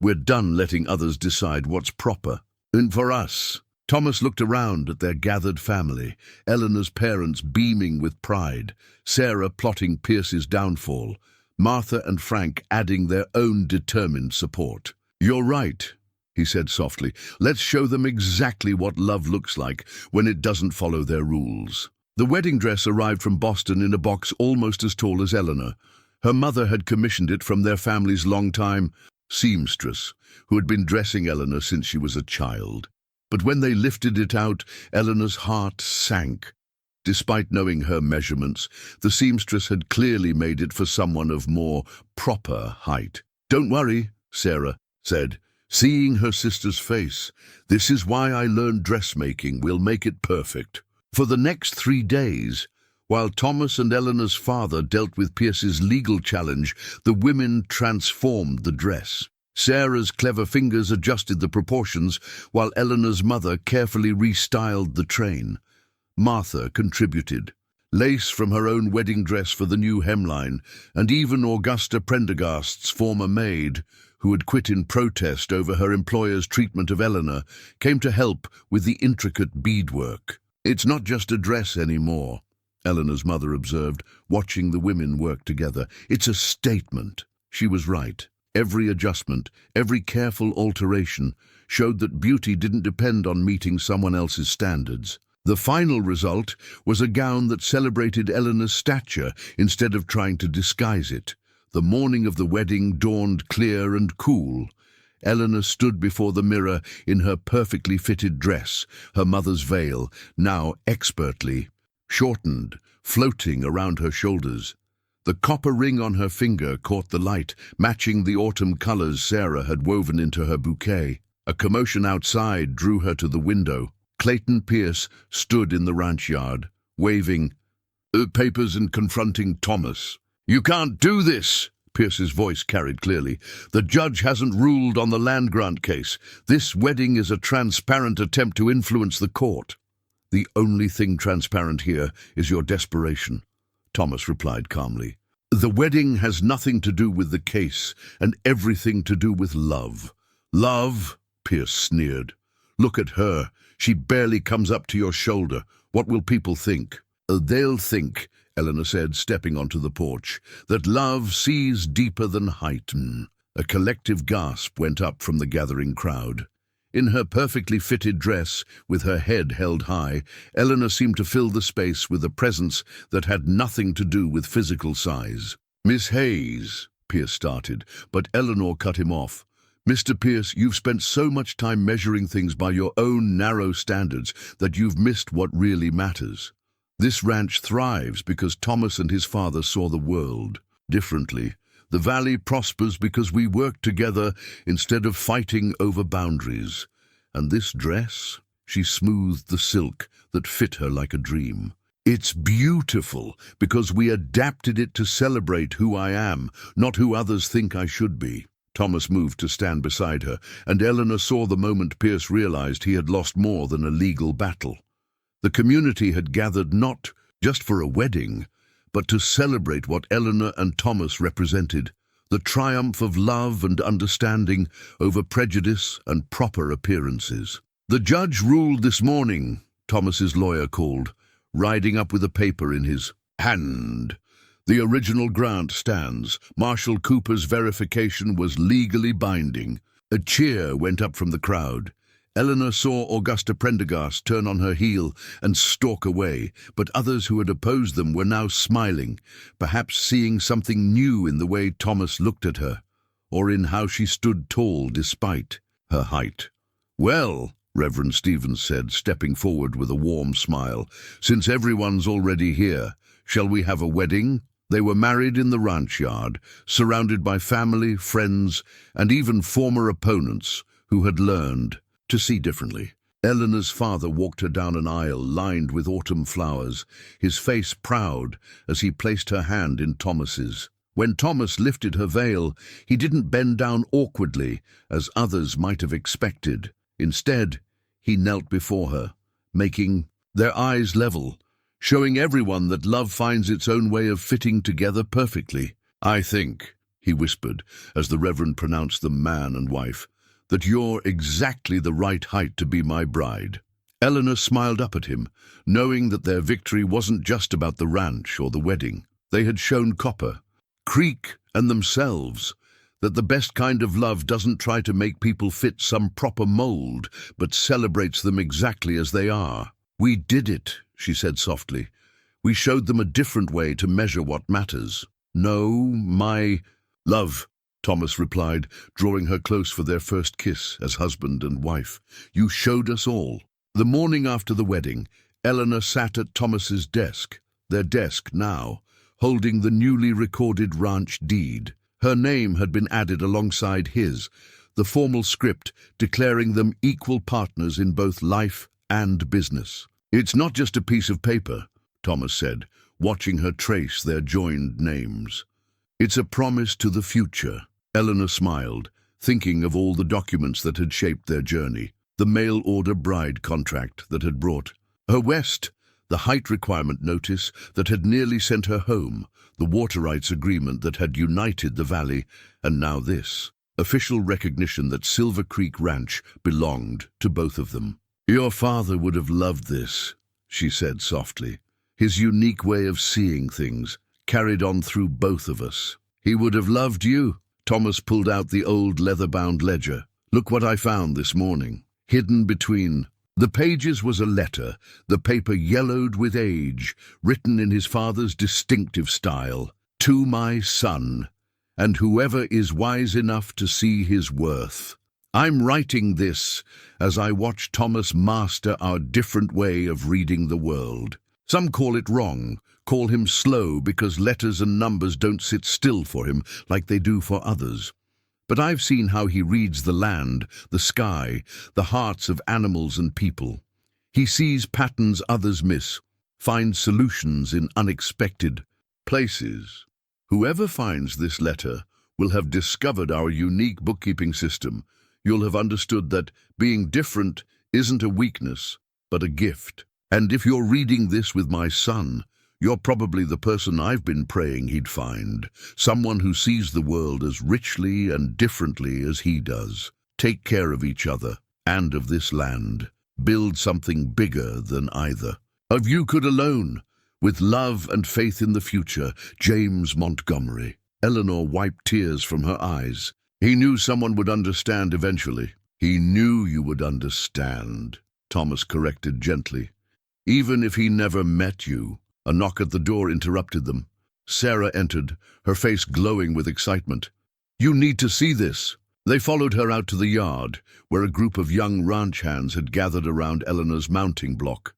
We're done letting others decide what's proper. And for us." Thomas looked around at their gathered family, Eleanor's parents beaming with pride, Sarah plotting Pierce's downfall, Martha and Frank adding their own determined support. "You're right," he said softly. "Let's show them exactly what love looks like when it doesn't follow their rules." The wedding dress arrived from Boston in a box almost as tall as Eleanor. Her mother had commissioned it from their family's longtime seamstress, who had been dressing Eleanor since she was a child. But when they lifted it out, Eleanor's heart sank. Despite knowing her measurements, the seamstress had clearly made it for someone of more proper height. "Don't worry," Sarah said. seeing her sister's face. "This is why I learned dressmaking. We'll make it perfect." For the next 3 days, while Thomas and Eleanor's father dealt with Pierce's legal challenge, the women transformed the dress. Sarah's clever fingers adjusted the proportions, while Eleanor's mother carefully restyled the train. Martha contributed. Lace from her own wedding dress for the new hemline, and even Augusta Prendergast's former maid, who had quit in protest over her employer's treatment of Eleanor, came to help with the intricate beadwork. "It's not just a dress anymore," Eleanor's mother observed, watching the women work together. "It's a statement." She was right. Every adjustment, every careful alteration, showed that beauty didn't depend on meeting someone else's standards. The final result was a gown that celebrated Eleanor's stature instead of trying to disguise it. The morning of the wedding dawned clear and cool. Eleanor stood before the mirror in her perfectly fitted dress, her mother's veil, now expertly shortened, floating around her shoulders. The copper ring on her finger caught the light, matching the autumn colors Sarah had woven into her bouquet. A commotion outside drew her to the window. Clayton Pierce stood in the ranch yard, waving papers and confronting Thomas. "You can't do this!" Pierce's voice carried clearly. "The judge hasn't ruled on the land grant case. This wedding is a transparent attempt to influence the court." "The only thing transparent here is your desperation," Thomas replied calmly. "The wedding has nothing to do with the case and everything to do with love." "Love?" Pierce sneered. "Look at her. She barely comes up to your shoulder. What will people think?" "They'll think," Eleanor said, stepping onto the porch, "that love sees deeper than height." A collective gasp went up from the gathering crowd. In her perfectly fitted dress, with her head held high, Eleanor seemed to fill the space with a presence that had nothing to do with physical size. "Miss Hayes," Pierce started, but Eleanor cut him off. "Mr. Pierce, you've spent so much time measuring things by your own narrow standards that you've missed what really matters. This ranch thrives because Thomas and his father saw the world differently. The valley prospers because we work together instead of fighting over boundaries. And this dress," she smoothed the silk that fit her like a dream. "It's beautiful because we adapted it to celebrate who I am, not who others think I should be." Thomas moved to stand beside her, and Eleanor saw the moment Pierce realized he had lost more than a legal battle. The community had gathered not just for a wedding, but to celebrate what Eleanor and Thomas represented, the triumph of love and understanding over prejudice and proper appearances. "The judge ruled this morning," Thomas's lawyer called, riding up with a paper in his hand. "The original grant stands. Marshal Cooper's verification was legally binding." A cheer went up from the crowd. Eleanor saw Augusta Prendergast turn on her heel and stalk away, but others who had opposed them were now smiling, perhaps seeing something new in the way Thomas looked at her, or in how she stood tall despite her height. "Well," Reverend Stevens said, stepping forward with a warm smile, "since everyone's already here, shall we have a wedding?" They were married in the ranch yard, surrounded by family, friends, and even former opponents who had learned to see differently. Eleanor's father walked her down an aisle lined with autumn flowers, his face proud as he placed her hand in Thomas's. When Thomas lifted her veil, he didn't bend down awkwardly, as others might have expected. Instead, he knelt before her, making their eyes level, showing everyone that love finds its own way of fitting together perfectly. "I think," he whispered, as the Reverend pronounced them man and wife, "that you're exactly the right height to be my bride." Eleanor smiled up at him, knowing that their victory wasn't just about the ranch or the wedding. They had shown Copper, Creek, and themselves that the best kind of love doesn't try to make people fit some proper mold, but celebrates them exactly as they are. "We did it," she said softly. "We showed them a different way to measure what matters." "No, my love," Thomas replied, drawing her close for their first kiss as husband and wife. "You showed us all." The morning after the wedding, Eleanor sat at Thomas's desk, their desk now, holding the newly recorded ranch deed. Her name had been added alongside his, the formal script declaring them equal partners in both life and business. "It's not just a piece of paper," Thomas said, watching her trace their joined names. "It's a promise to the future." Eleanor smiled, thinking of all the documents that had shaped their journey. The mail-order bride contract that had brought her west, the height requirement notice that had nearly sent her home, the water rights agreement that had united the valley, and now this, official recognition that Silver Creek Ranch belonged to both of them. "Your father would have loved this," she said softly. "His unique way of seeing things carried on through both of us. He would have loved you." Thomas pulled out the old leather-bound ledger. "Look what I found this morning." Hidden between the pages was a letter, the paper yellowed with age, written in his father's distinctive style. "To my son, and whoever is wise enough to see his worth." I'm writing this as I watch Thomas master our different way of reading the world. Some call it wrong, call him slow because letters and numbers don't sit still for him like they do for others. But I've seen how he reads the land, the sky, the hearts of animals and people. He sees patterns others miss, finds solutions in unexpected places. Whoever finds this letter will have discovered our unique bookkeeping system. You'll have understood that being different isn't a weakness, but a gift. And if you're reading this with my son, you're probably the person I've been praying he'd find, someone who sees the world as richly and differently as he does. Take care of each other and of this land. Build something bigger than either. Of you could alone, with love and faith in the future, James Montgomery. Eleanor wiped tears from her eyes. He knew someone would understand eventually. He knew you would understand, Thomas corrected gently. Even if he never met you. A knock at the door interrupted them. Sarah entered, her face glowing with excitement. "You need to see this." They followed her out to the yard, where a group of young ranch hands had gathered around Eleanor's mounting block.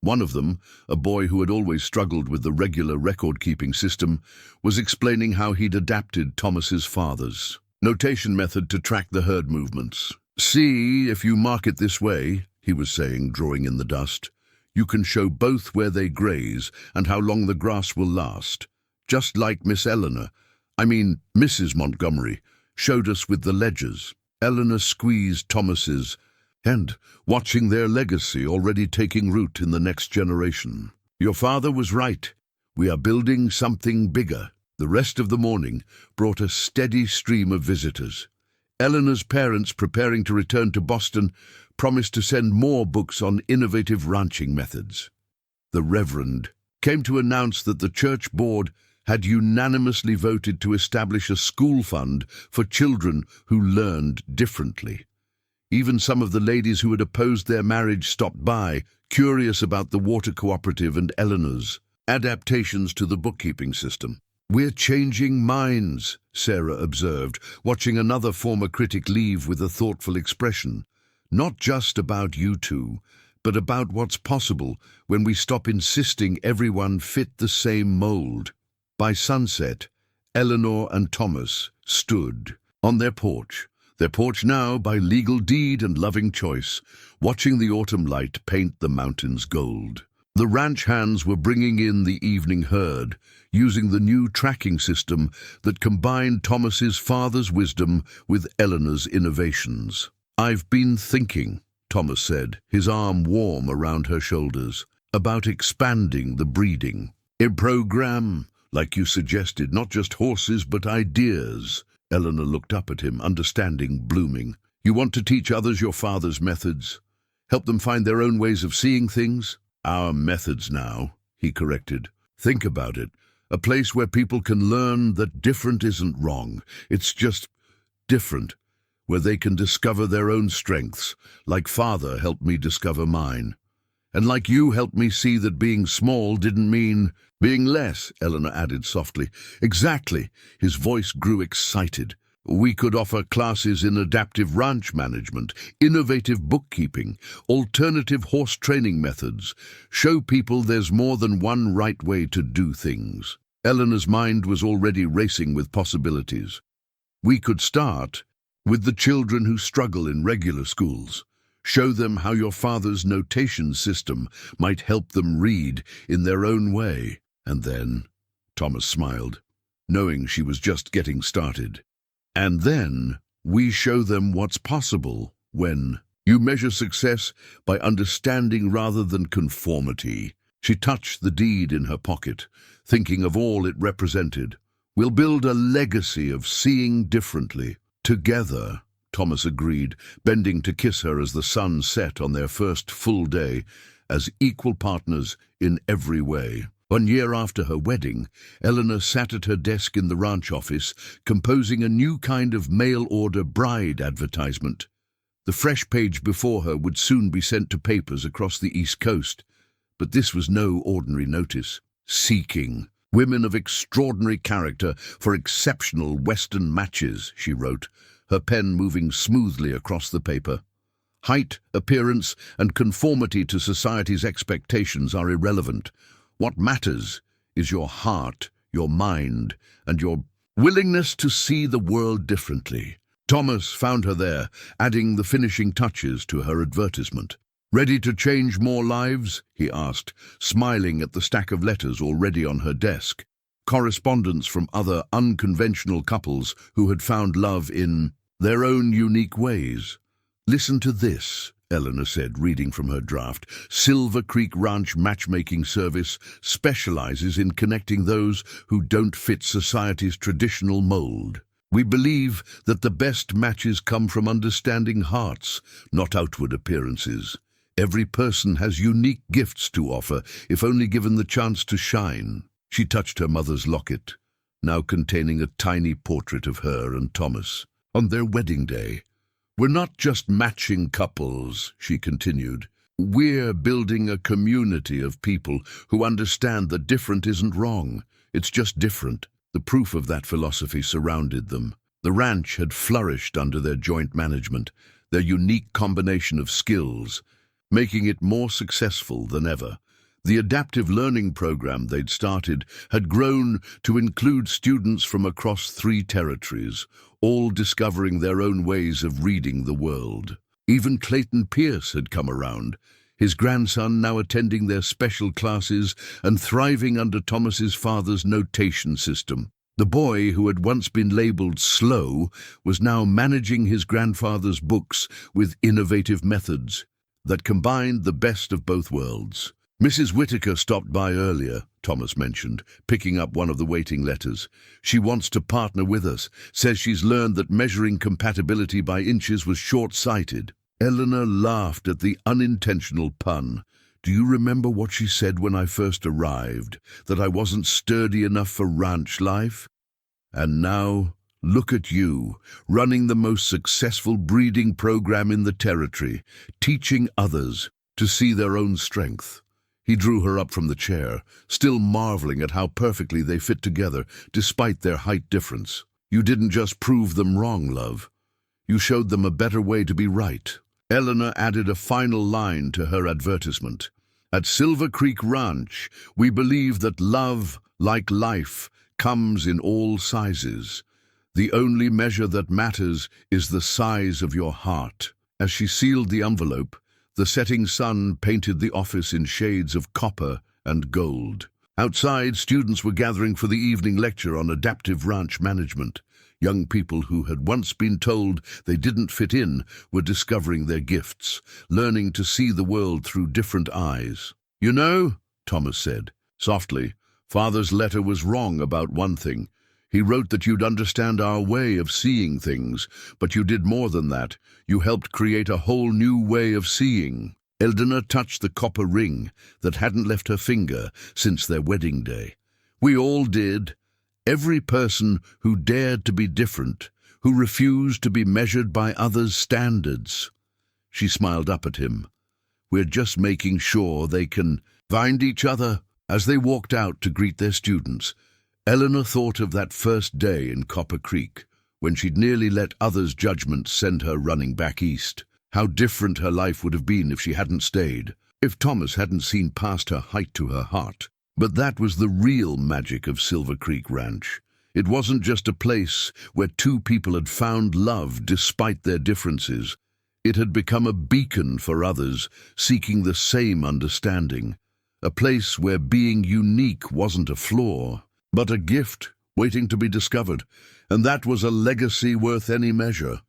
One of them, a boy who had always struggled with the regular record-keeping system, was explaining how he'd adapted Thomas's father's notation method to track the herd movements. "See, if you mark it this way," he was saying, drawing in the dust, "you can show both where they graze and how long the grass will last. Just like Mrs. Montgomery, showed us with the ledgers." Eleanor squeezed Thomas's hand, watching their legacy already taking root in the next generation. "Your father was right. We are building something bigger." The rest of the morning brought a steady stream of visitors. Eleanor's parents, preparing to return to Boston, promised to send more books on innovative ranching methods. The Reverend came to announce that the church board had unanimously voted to establish a school fund for children who learned differently. Even some of the ladies who had opposed their marriage stopped by, curious about the water cooperative and Eleanor's adaptations to the bookkeeping system. "We're changing minds," Sarah observed, watching another former critic leave with a thoughtful expression. "Not just about you two, but about what's possible when we stop insisting everyone fit the same mold." By sunset, Eleanor and Thomas stood on their porch now by legal deed and loving choice, watching the autumn light paint the mountains gold. The ranch hands were bringing in the evening herd, using the new tracking system that combined Thomas's father's wisdom with Eleanor's innovations. "I've been thinking," Thomas said, his arm warm around her shoulders, "about expanding the breeding program, like you suggested, not just horses but ideas." Eleanor looked up at him, understanding blooming. "You want to teach others your father's methods? Help them find their own ways of seeing things?" "Our methods now," he corrected. "Think about it. A place where people can learn that different isn't wrong. It's just different. Where they can discover their own strengths, like Father helped me discover mine. And like you helped me see that being small didn't mean being less," Eleanor added softly. "Exactly." His voice grew excited. "We could offer classes in adaptive ranch management, innovative bookkeeping, alternative horse training methods, show people there's more than one right way to do things." Eleanor's mind was already racing with possibilities. "We could start with the children who struggle in regular schools. Show them how your father's notation system might help them read in their own way. And then, Thomas smiled, knowing she was just getting started. And then, we show them what's possible when you measure success by understanding rather than conformity. She touched the deed in her pocket, thinking of all it represented. We'll build a legacy of seeing differently. Together, Thomas agreed, bending to kiss her as the sun set on their first full day, as equal partners in every way. 1 year after her wedding, Eleanor sat at her desk in the ranch office, composing a new kind of mail-order bride advertisement. The fresh page before her would soon be sent to papers across the East Coast. But this was no ordinary notice. Seeking women of extraordinary character for exceptional Western matches, she wrote, her pen moving smoothly across the paper. Height, appearance, and conformity to society's expectations are irrelevant. What matters is your heart, your mind, and your willingness to see the world differently. Thomas found her there, adding the finishing touches to her advertisement. "Ready to change more lives?" he asked, smiling at the stack of letters already on her desk. Correspondence from other unconventional couples who had found love in their own unique ways. "Listen to this," Eleanor said, reading from her draft. "Silver Creek Ranch Matchmaking Service specializes in connecting those who don't fit society's traditional mold. We believe that the best matches come from understanding hearts, not outward appearances. Every person has unique gifts to offer, if only given the chance to shine." She touched her mother's locket, now containing a tiny portrait of her and Thomas on their wedding day. "We're not just matching couples," she continued. "We're building a community of people who understand that different isn't wrong. It's just different." The proof of that philosophy surrounded them. The ranch had flourished under their joint management, their unique combination of skills, making it more successful than ever. The adaptive learning program they'd started had grown to include students from across 3 territories, all discovering their own ways of reading the world. Even Clayton Pierce had come around, his grandson now attending their special classes and thriving under Thomas's father's notation system. The boy, who had once been labeled slow, was now managing his grandfather's books with innovative methods that combined the best of both worlds. "Mrs. Whitaker stopped by earlier," Thomas mentioned, picking up one of the waiting letters. "She wants to partner with us, says she's learned that measuring compatibility by inches was short-sighted." Eleanor laughed at the unintentional pun. "Do you remember what she said when I first arrived, that I wasn't sturdy enough for ranch life? And now, look at you, running the most successful breeding program in the territory, teaching others to see their own strength." He drew her up from the chair, still marveling at how perfectly they fit together, despite their height difference. "You didn't just prove them wrong, love. You showed them a better way to be right." Eleanor added a final line to her advertisement. "At Silver Creek Ranch, we believe that love, like life, comes in all sizes. The only measure that matters is the size of your heart." As she sealed the envelope, the setting sun painted the office in shades of copper and gold. Outside, students were gathering for the evening lecture on adaptive ranch management. Young people who had once been told they didn't fit in were discovering their gifts, learning to see the world through different eyes. "You know," Thomas said, softly, "Father's letter was wrong about one thing. He wrote that you'd understand our way of seeing things, but you did more than that. You helped create a whole new way of seeing." Eleanor touched the copper ring that hadn't left her finger since their wedding day. "We all did. Every person who dared to be different, who refused to be measured by others' standards." She smiled up at him. "We're just making sure they can find each other." As they walked out to greet their students, Eleanor thought of that first day in Copper Creek, when she'd nearly let others' judgments send her running back east. How different her life would have been if she hadn't stayed, if Thomas hadn't seen past her height to her heart. But that was the real magic of Silver Creek Ranch. It wasn't just a place where two people had found love despite their differences. It had become a beacon for others seeking the same understanding. A place where being unique wasn't a flaw, but a gift waiting to be discovered. And that was a legacy worth any measure.